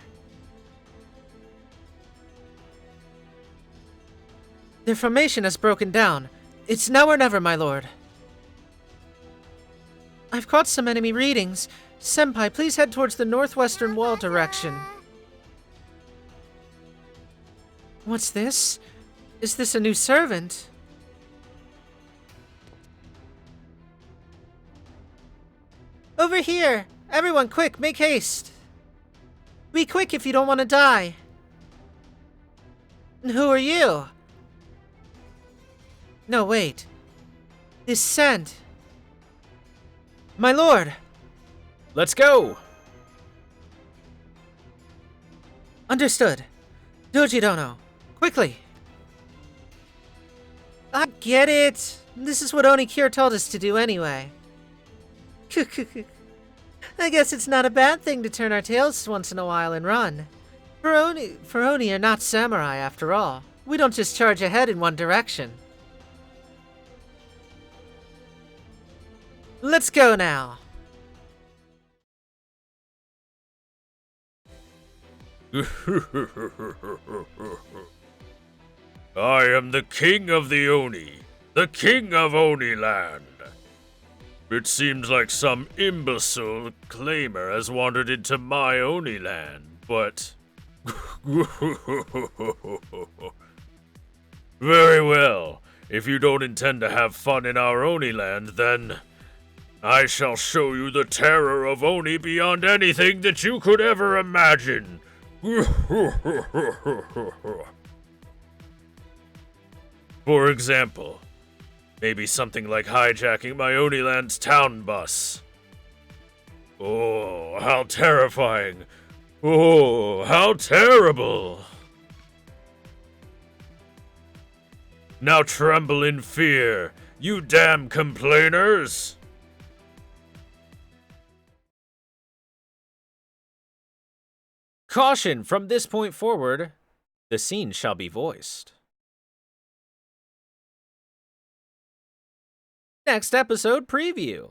Their formation has broken down. It's now or never, my lord. I've caught some enemy readings. Senpai, please head towards the northwestern wall direction. What's this? Is this a new servant? Over here! Everyone, quick, make haste! Be quick if you don't want to die! And who are you? No, wait. This scent. My lord! Let's go! Understood. Doji-dono, quickly! I get it! This is what Onikure told us to do anyway. I guess it's not a bad thing to turn our tails once in a while and run. For Oni are not samurai after all. We don't just charge ahead in one direction. Let's go now. I am the king of the Oni, the king of Oniland. It seems like some imbecile claimer has wandered into my Oniland, but... Very well. If you don't intend to have fun in our Oniland, then... I shall show you the terror of Oni beyond anything that you could ever imagine. For example, maybe something like hijacking my Oniland's town bus. Oh, how terrifying. Oh, how terrible. Now tremble in fear, you damn complainers. Caution! From this point forward, the scene shall be voiced. Next episode preview.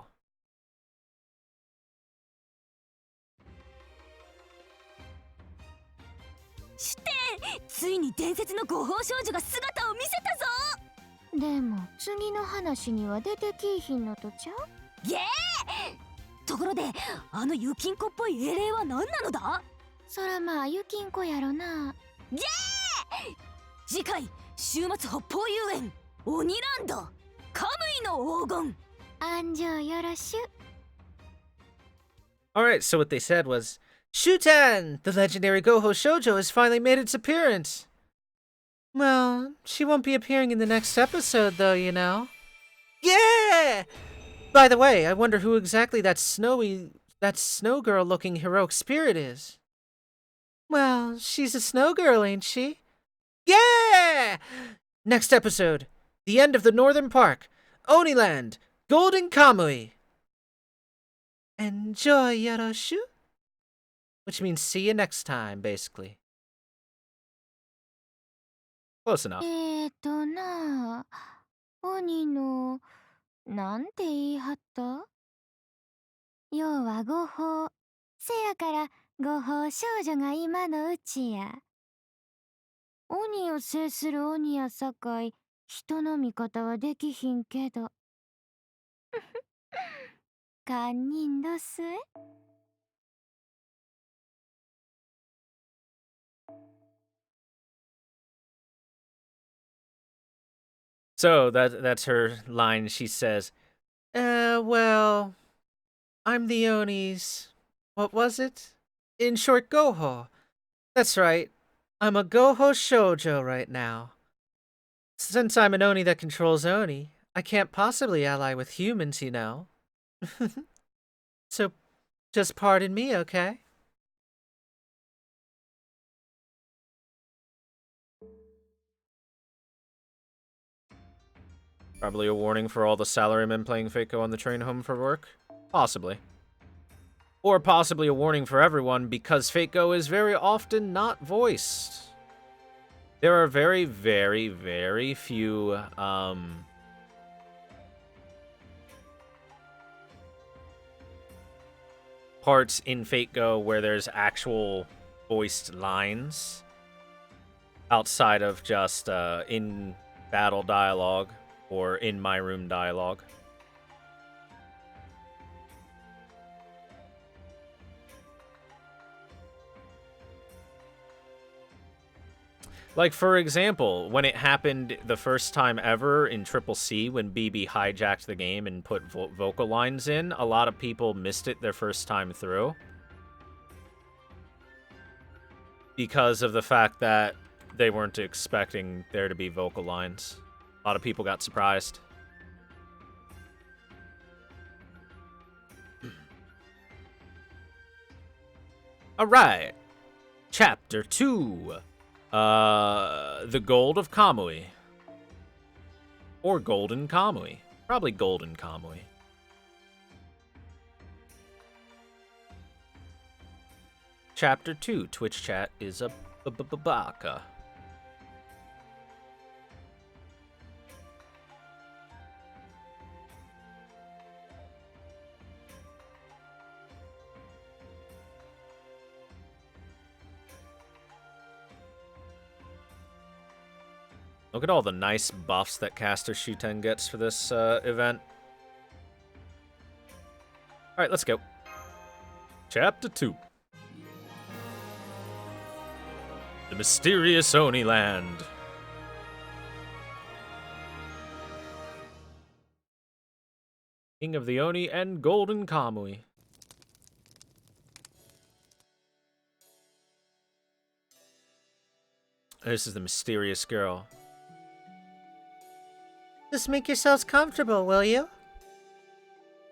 してついに伝説の五宝少女が姿を見せたぞ。でも次の話には出てきいひんのとちゃう。イエー。ところであのゆきんこっぽい英霊は何なのだ。そらまあゆきんこやろな。イエー。次回週末北方遊園オニランドカムイの黄金。安城よろしゅ。 Alright, so what they said was, Shuten! The legendary Goho Shoujo has finally made its appearance. Well, she won't be appearing in the next episode though, you know. Yeah! By the way, I wonder who exactly that snow girl looking heroic spirit is. Well, she's a snow girl, ain't she? Yeah! Next episode, the end of the Northern Park, Oniland, Golden Kamui. Enjoy, yoroshu? Which means see you next time, basically. Close enough. なあ、鬼のなんて言い張った？要は合法。せやから合法少女が今のうちや。鬼を制する鬼やさかい、人の味方はできひんけど。堪忍どすえ。So that's her line. She says, Well, I'm the Oni's. What was it? In short, Goho. That's right. I'm a Goho Shoujo right now. Since I'm an Oni that controls Oni, I can't possibly ally with humans, you know. So, just pardon me, okay? probably a warning for all the salarymen playing Fako on the train home from work? Possibly. Or possibly a warning for everyone because Fako is very often not voiced. There are very, very, very few, parts in Fate Go where there's actual voiced lines outside of just in battle dialogue or in my room dialogue. Like, for example, when it happened the first time ever in Triple C, when BB hijacked the game and put vocal lines in, a lot of people missed it their first time through. Because of the fact that they weren't expecting there to be vocal lines. A lot of people got surprised. Alright. Chapter 2. The Gold of Kamui. Or Golden Kamui. Probably Golden Kamui. Chapter 2. Twitch chat is a baka. Look at all the nice buffs that Caster Shuten gets for this event. Alright, let's go. Chapter 2. The Mysterious Oniland. King of the Oni and Golden Kamui. This is the mysterious girl. Just make yourselves comfortable, will you?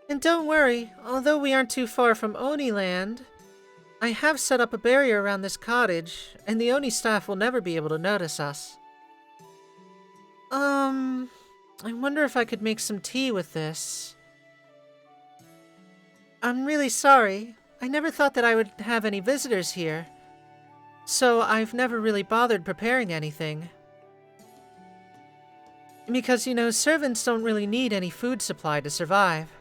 And don't worry, although we aren't too far from Oniland, I have set up a barrier around this cottage, and the Oni staff will never be able to notice us. I wonder if I could make some tea with this. I'm really sorry. I never thought that I would have any visitors here, so I've never really bothered preparing anything. Because, you know, servants don't really need any food supply to survive.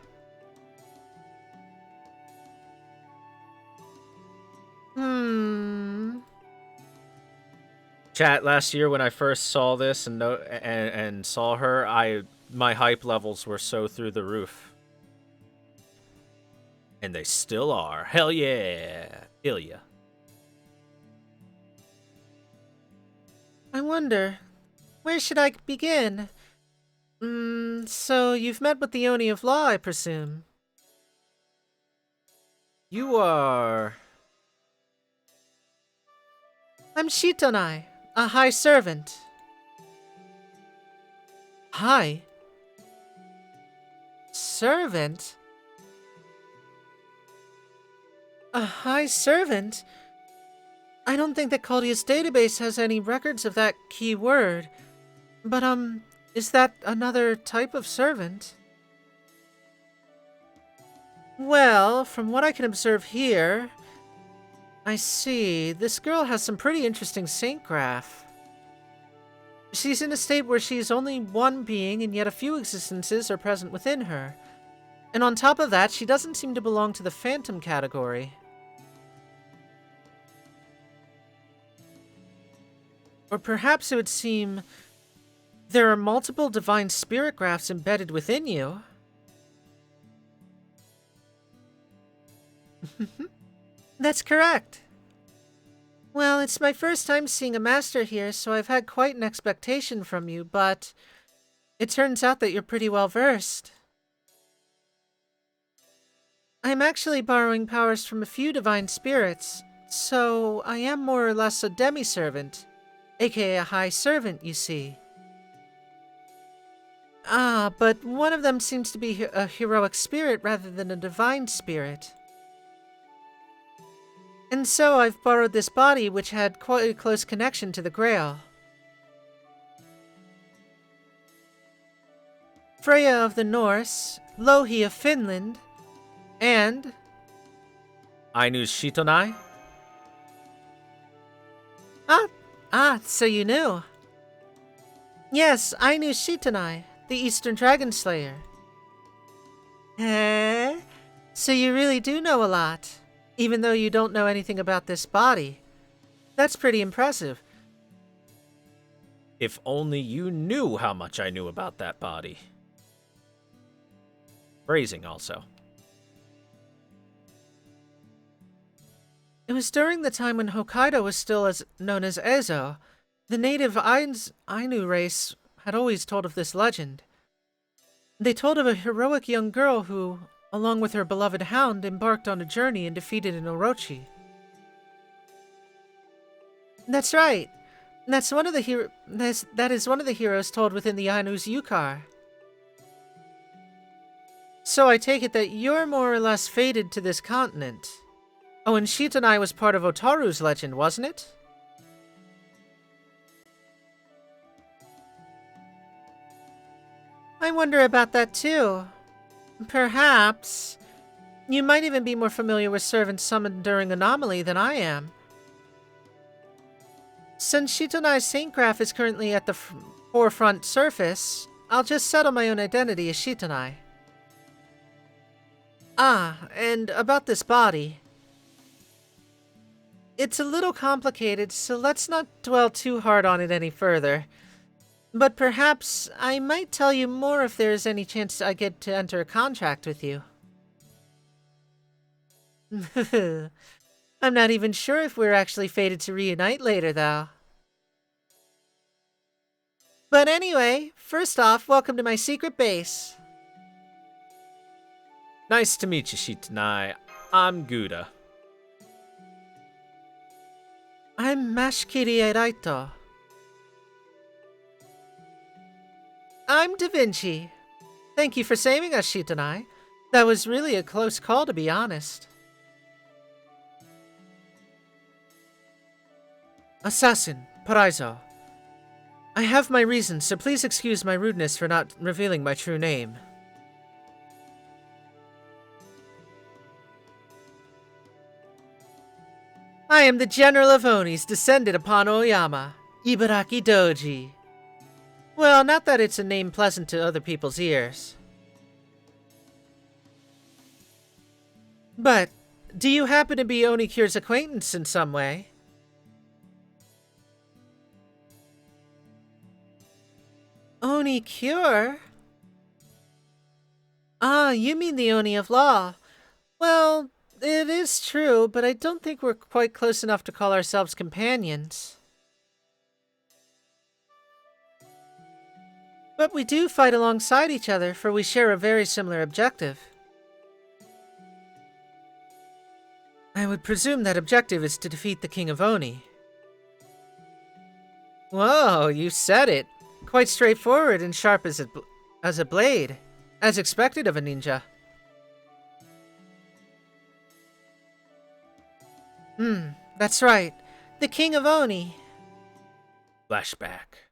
Chat, last year when I first saw this and saw her, my hype levels were so through the roof. And they still are. Hell yeah. Ilya. I wonder, where should I begin? So you've met with the Oni of Law, I presume? You are... I'm Shitonai, a high servant. High? Servant? A high servant? I don't think that Caldia's database has any records of that key word. But, is that another type of servant? Well, from what I can observe here, I see. This girl has some pretty interesting saint graph. She's in a state where she is only one being and yet a few existences are present within her. And on top of that, she doesn't seem to belong to the phantom category. Or perhaps it would seem there are multiple divine spirit graphs embedded within you. That's correct. Well, it's my first time seeing a master here, so I've had quite an expectation from you, but it turns out that you're pretty well versed. I'm actually borrowing powers from a few divine spirits, so I am more or less a demi-servant, aka a high servant, you see. Ah, but one of them seems to be a heroic spirit rather than a divine spirit. And so I've borrowed this body which had quite a close connection to the Grail. Freya of the Norse, Louhi of Finland, and Ainu's Shitonai? So you knew. Yes, Ainu Shitonai, the Eastern Dragon Slayer. Eh? So you really do know a lot, even though you don't know anything about this body. That's pretty impressive. If only you knew how much I knew about that body. Phrasing also. It was during the time when Hokkaido was still known as Ezo. The native Ainu race had always told of this legend. They told of a heroic young girl who, along with her beloved hound, embarked on a journey and defeated an Orochi. That's right. That is one of the heroes told within the Ainu's Yukar. So I take it that you're more or less fated to this continent. Oh, and Shitonai was part of Otaru's legend, wasn't it? I wonder about that too. Perhaps you might even be more familiar with servants summoned during Anomaly than I am. Since Shitonai's Saint Graph is currently at the forefront surface, I'll just settle my own identity as Shitonai. Ah, and about this body. It's a little complicated, so let's not dwell too hard on it any further. But perhaps I might tell you more if there is any chance I get to enter a contract with you. I'm not even sure if we're actually fated to reunite later, though. But anyway, first off, welcome to my secret base. Nice to meet you, Shitonai. I'm Gouda. I'm Mashkiri Eraito. I'm Da Vinci. Thank you for saving us, Shitonai. That was really a close call, to be honest. Assassin, Paraizo. I have my reasons, so please excuse my rudeness for not revealing my true name. I am the General of Onis, descended upon Oyama, Ibaraki Doji. Well, not that it's a name pleasant to other people's ears. But, do you happen to be Onicure's acquaintance in some way? Onicure? Ah, you mean the Oni of Law. Well, it is true, but I don't think we're quite close enough to call ourselves companions. But we do fight alongside each other, for we share a very similar objective. I would presume that objective is to defeat the King of Oni. Whoa, you said it. Quite straightforward and sharp as a blade, as expected of a ninja. That's right. The King of Oni. Flashback.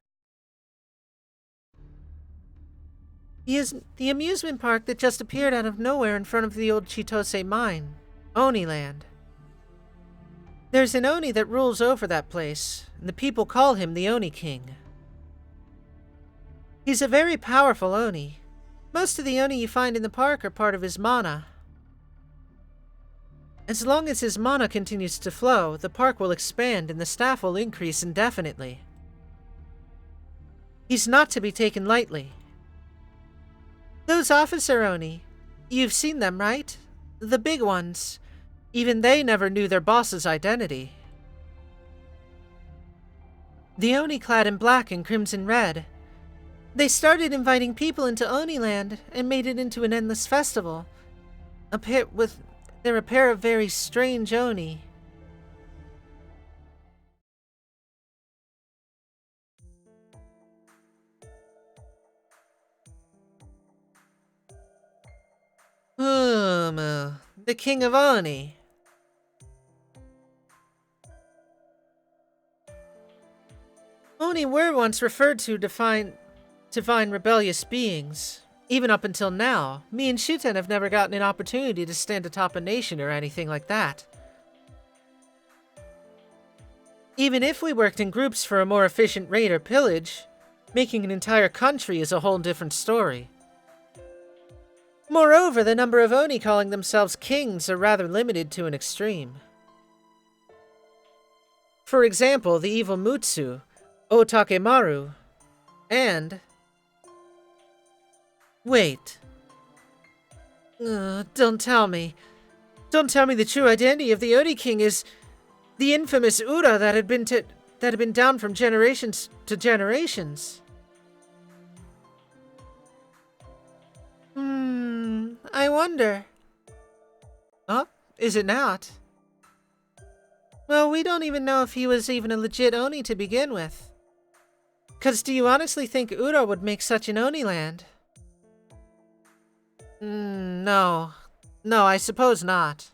He is the amusement park that just appeared out of nowhere in front of the old Chitose mine, Oniland. There's an Oni that rules over that place, and the people call him the Oni King. He's a very powerful Oni. Most of the Oni you find in the park are part of his mana. As long as his mana continues to flow, the park will expand and the staff will increase indefinitely. He's not to be taken lightly. Those officer Oni, you've seen them, right? The big ones. Even they never knew their boss's identity. The Oni clad in black and crimson red. They started inviting people into Oniland and made it into an endless festival. They're a pair of very strange Oni. The King of Oni. Oni were once referred to divine rebellious beings. Even up until now, me and Shuten have never gotten an opportunity to stand atop a nation or anything like that. Even if we worked in groups for a more efficient raid or pillage, making an entire country is a whole different story. Moreover, the number of Oni calling themselves kings are rather limited to an extreme. For example, the evil Mutsu, Otakemaru, and... Wait. Don't tell me. Don't tell me the true identity of the Oni King is the infamous Ura that had been down from generations to generations. I wonder. Oh, is it not? Well, we don't even know if he was even a legit Oni to begin with. 'Cause do you honestly think Ura would make such an Oniland? No. No, I suppose not.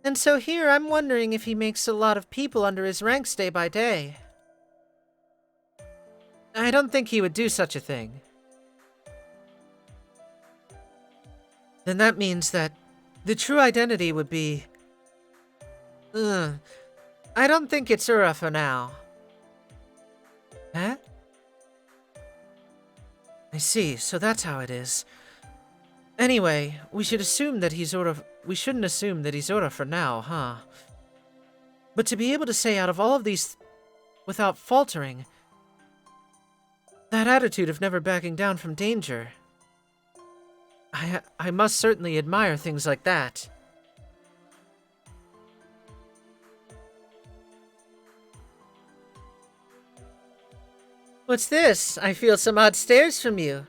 And so here I'm wondering if he makes a lot of people under his ranks day by day. I don't think he would do such a thing. Then that means that the true identity would be... I don't think it's Ura for now. Huh? I see, so that's how it is. Anyway, we shouldn't assume that he's Ura for now, huh? But to be able to say out of all of these without faltering, that attitude of never backing down from danger, I must certainly admire things like that. What's this? I feel some odd stares from you.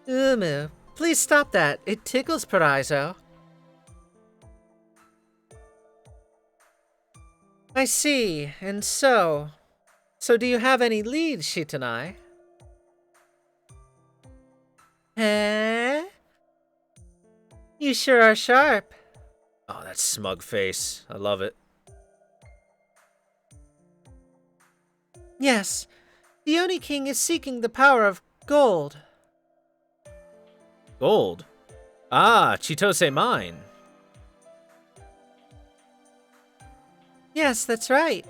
Umu, please stop that. It tickles Paraiso. I see, and so... So do you have any leads, Shitanai? Eh? You sure are sharp. Oh, that smug face. I love it. Yes. The Oni King is seeking the power of gold. Gold? Ah, Chitose Mine. Yes, that's right.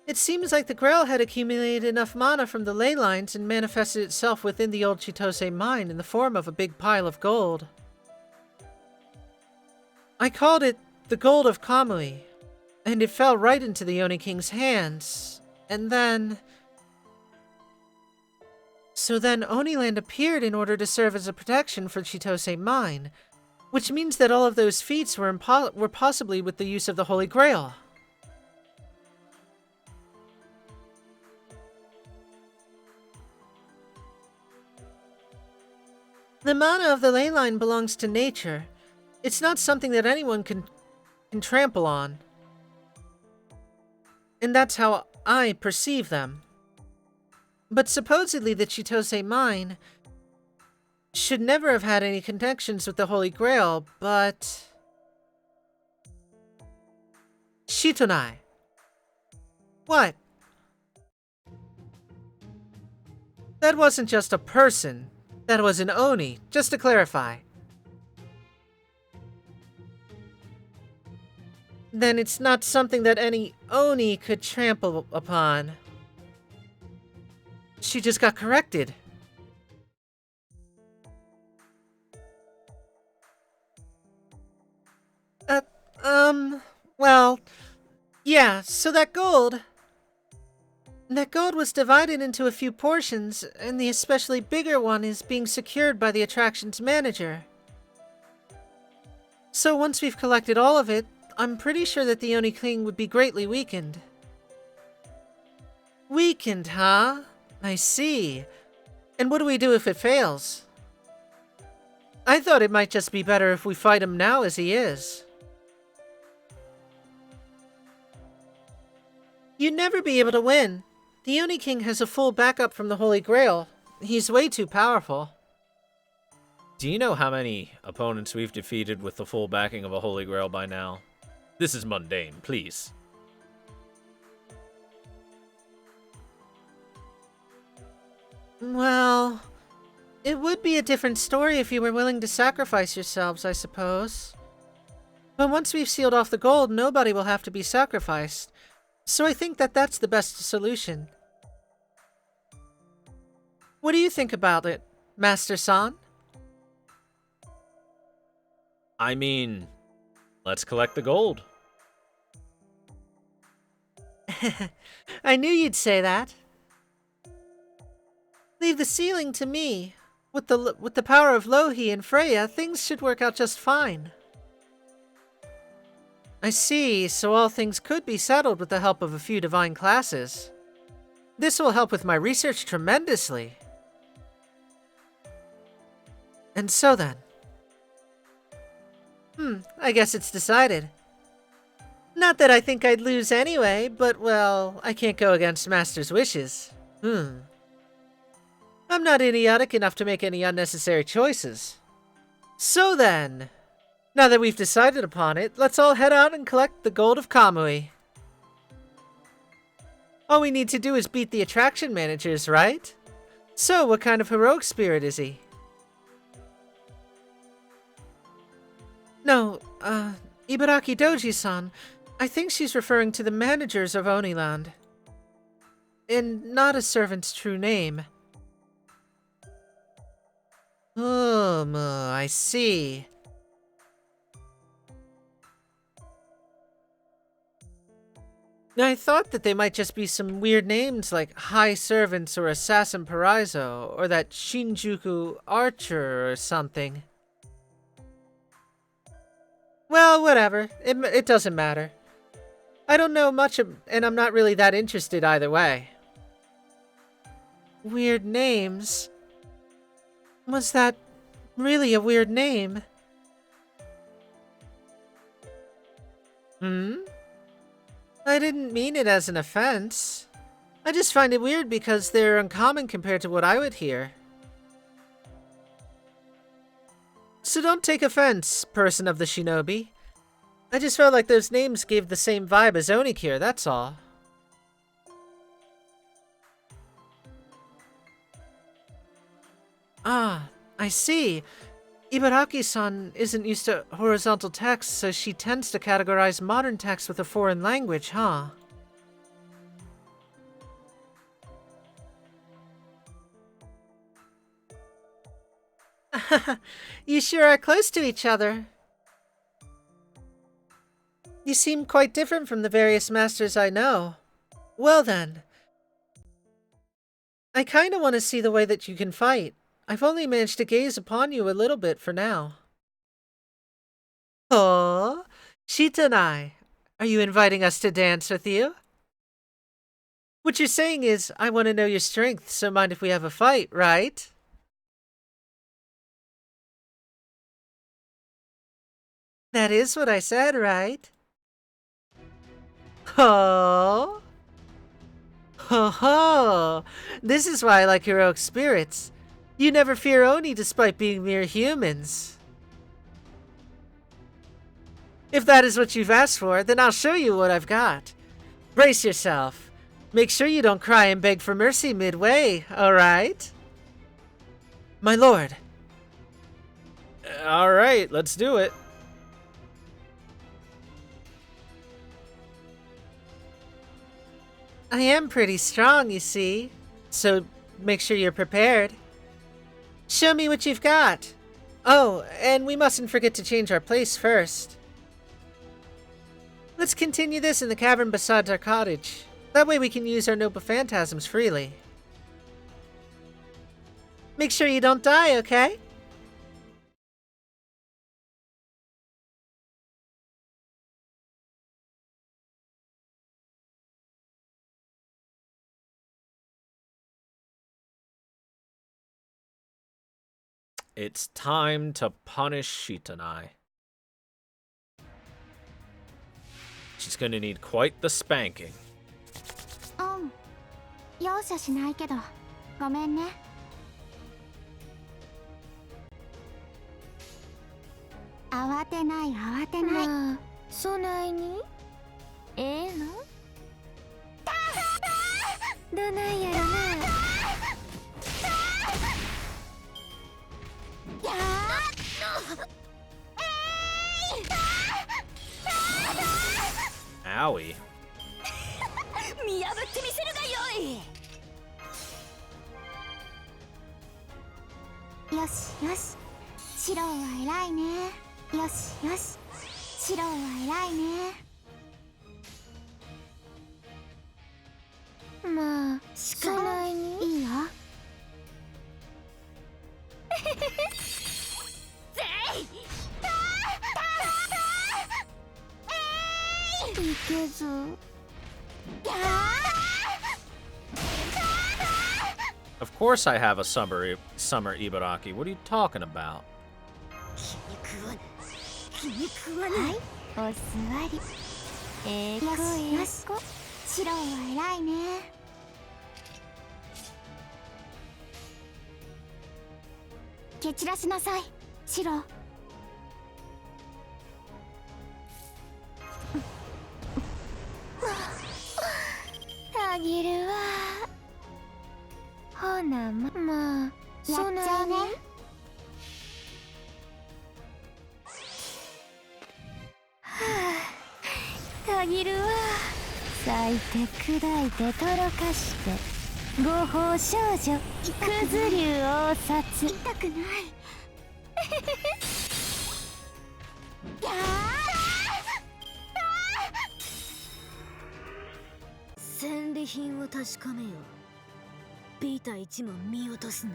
It seems like the Grail had accumulated enough mana from the ley lines and manifested itself within the old Chitose mine in the form of a big pile of gold. I called it the Gold of Kamui, and it fell right into the Oni King's hands. And then... So then Oniland appeared in order to serve as a protection for Chitose Mine, which means that all of those feats were possibly with the use of the Holy Grail. The mana of the ley line belongs to nature. It's not something that anyone can trample on. And that's how I perceive them. But supposedly the Chitose Mine should never have had any connections with the Holy Grail, but... Shitonai. What? That wasn't just a person. That was an Oni, just to clarify. Then it's not something that any Oni could trample upon. she just got corrected. Well, yeah, so that gold was divided into a few portions, and the especially bigger one is being secured by the attraction's manager. So once we've collected all of it, I'm pretty sure that the Oni King would be greatly weakened. Weakened, huh? I see. And what do we do if it fails? I thought it might just be better if we fight him now as he is. You'd never be able to win. The Oni King has a full backup from the Holy Grail. He's way too powerful. Do you know how many opponents we've defeated with the full backing of a Holy Grail by now? This is mundane, please. Well, it would be a different story if you were willing to sacrifice yourselves, I suppose. But once we've sealed off the gold, nobody will have to be sacrificed. So I think that that's the best solution. What do you think about it, Master San? I mean, let's collect the gold. I knew you'd say that. Leave the sealing to me. With the power of Lohi and Freya, things should work out just fine. I see, so all things could be settled with the help of a few divine classes. This will help with my research tremendously. And so then. I guess it's decided. Not that I think I'd lose anyway, but well, I can't go against Master's wishes. I'm not idiotic enough to make any unnecessary choices. So then, now that we've decided upon it, let's all head out and collect the gold of Kamui. All we need to do is beat the attraction managers, right? So, what kind of heroic spirit is he? No, Ibaraki Doji-san. I think she's referring to the managers of Oniland. And not a servant's true name. I see. I thought that they might just be some weird names like High Servants or Assassin Paraiso, or that Shinjuku Archer or something. Well, whatever. It doesn't matter. I don't know much, and I'm not really that interested either way. Weird names? Was that really a weird name? I didn't mean it as an offense. I just find it weird because they're uncommon compared to what I would hear. So don't take offense, person of the shinobi. I just felt like those names gave the same vibe as Onikure, that's all. Ah, I see. Ibaraki-san isn't used to horizontal text, so she tends to categorize modern text with a foreign language, huh? You sure are close to each other. You seem quite different from the various masters I know. Well then. I kinda want to see the way that you can fight. I've only managed to gaze upon you a little bit for now. Oh, Shita and I. Are you inviting us to dance with you? What you're saying is, I want to know your strength, so mind if we have a fight, right? That is what I said, right? Oh. Ho ho! This is why I like heroic spirits. You never fear Oni despite being mere humans. If that is what you've asked for, then I'll show you what I've got. Brace yourself. Make sure you don't cry and beg for mercy midway, alright? My lord. Alright, let's do it. I am pretty strong, you see. So, make sure you're prepared. Show me what you've got. Oh, and we mustn't forget to change our place first. Let's continue this in the cavern beside our cottage. That way we can use our noble phantasms freely. Make sure you don't die, okay? It's time to punish Shitanai. She's gonna need quite the spanking. 容赦しないけどごめんね。慌てない慌てない。まあ、そないにええの？どないやろな。やー Owie. 見破ってみせるがよい。よしよし、シローは偉いね。よしよし、シローは偉いね。まあ、しかないにいいよ。ぜい！いけず。Of course I have a summer Ibaraki. What are you talking about? はい、お座り。よしよし、シローは偉いね。蹴散らしなさい、シロー。あげるわ。ほなまあ、そないね。たぎるわ。咲いて砕いてとろかして合法少女クズ竜応殺。痛くない。戦利品を確かめよ。ビータ1も見落とすな。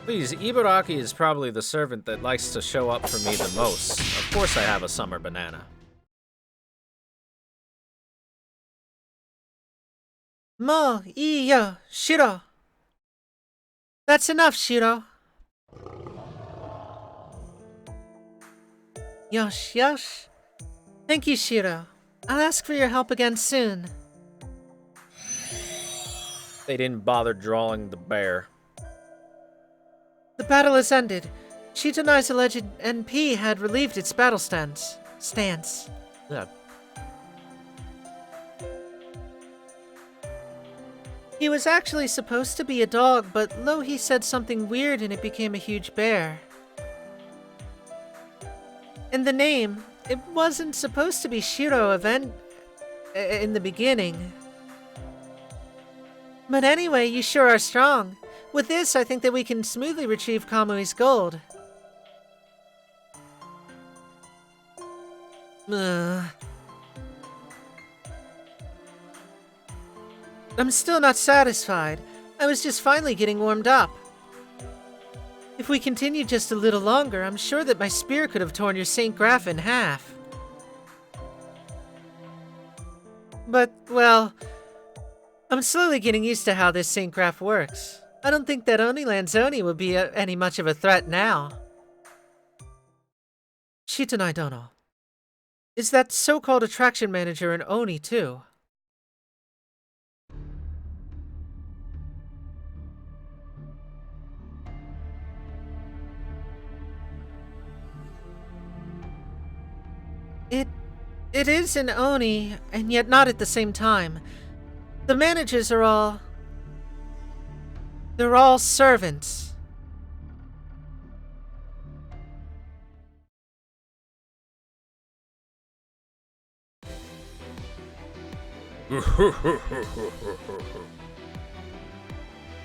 Please, Ibaraki is probably the servant that likes to show up for me the most. Of course I have a summer banana. Mo, iyo, Shiro. That's enough, Shiro. Yosh, yosh. Thank you, Shiro. I'll ask for your help again soon. They didn't bother drawing the bear. The battle has ended. Shitanai's alleged NP had relieved its battle stance. Yeah. He was actually supposed to be a dog, but Lohi said something weird and it became a huge bear. And the name, it wasn't supposed to be Shiro in the beginning. But anyway, you sure are strong. With this, I think that we can smoothly retrieve Kamui's gold. I'm still not satisfied. I was just finally getting warmed up. If we continue just a little longer, I'm sure that my spear could have torn your Saint Graph in half. But, well, I'm slowly getting used to how this Saint Graph works. I don't think that Oniland's Oni will be any much of a threat now. Shitanai Dono. Is that so-called attraction manager an Oni too? It is an Oni, and yet not at the same time. The managers are all... They're all servants.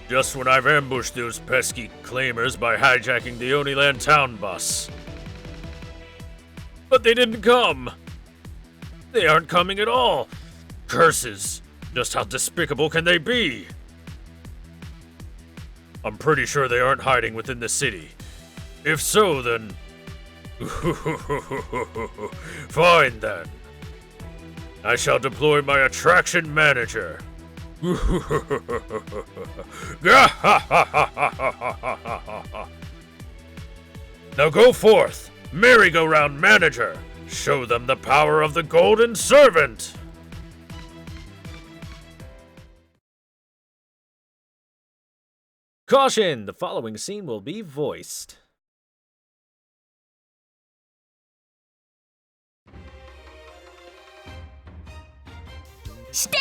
Just when I've ambushed those pesky claimers by hijacking the Oniland town bus. But they didn't come. They aren't coming at all. Curses. Just how despicable can they be? I'm pretty sure they aren't hiding within the city. If so, then... Fine then. I shall deploy my attraction manager. Now go forth, merry-go-round manager. Show them the power of the golden servant. Caution! The following scene will be voiced. して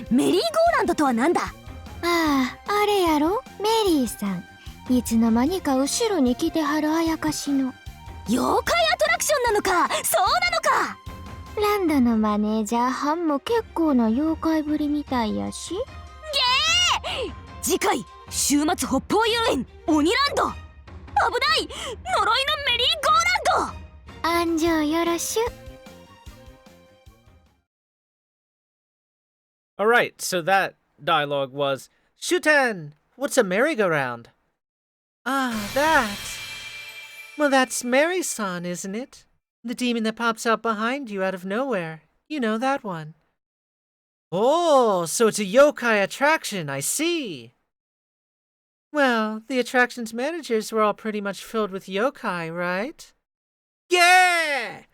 メリーゴーランドとはなんだ。ああ、あれやろ、メリーさん。いつの間にか後ろに来てはるあやかしの妖怪アトラクションなのか。そうなのか。ランドのマネージャーハンも結構な妖怪ぶりみたいやし。ゲー。次回週末北方遊園オニランド。危ない、呪いのメリーゴーランド。安城よろしゅ。 Alright, so that dialogue was, Shuten! What's a merry-go-round? Ah, that! Well, that's Mary-san, isn't it? The demon that pops out behind you out of nowhere. You know that one. Oh, so it's a yokai attraction, I see! Well, the attractions managers were all pretty much filled with yokai, right? Yeah!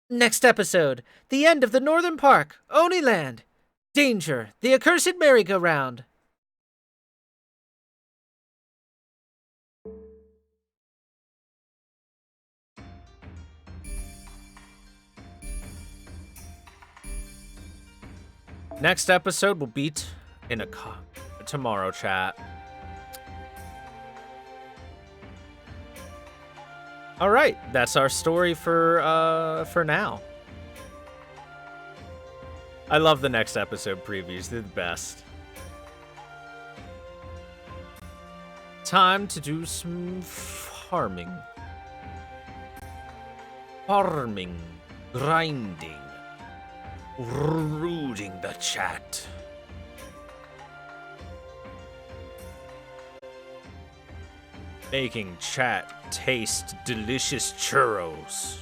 Next episode, the end of the Northern Park, Oniland. Danger, the accursed merry-go-round. Next episode will be in a tomorrow chat. All right, that's our story for now. I love the next episode previews. They're the best. Time to do some farming. Farming. Grinding. Rooting the chat. Making chat taste delicious churros.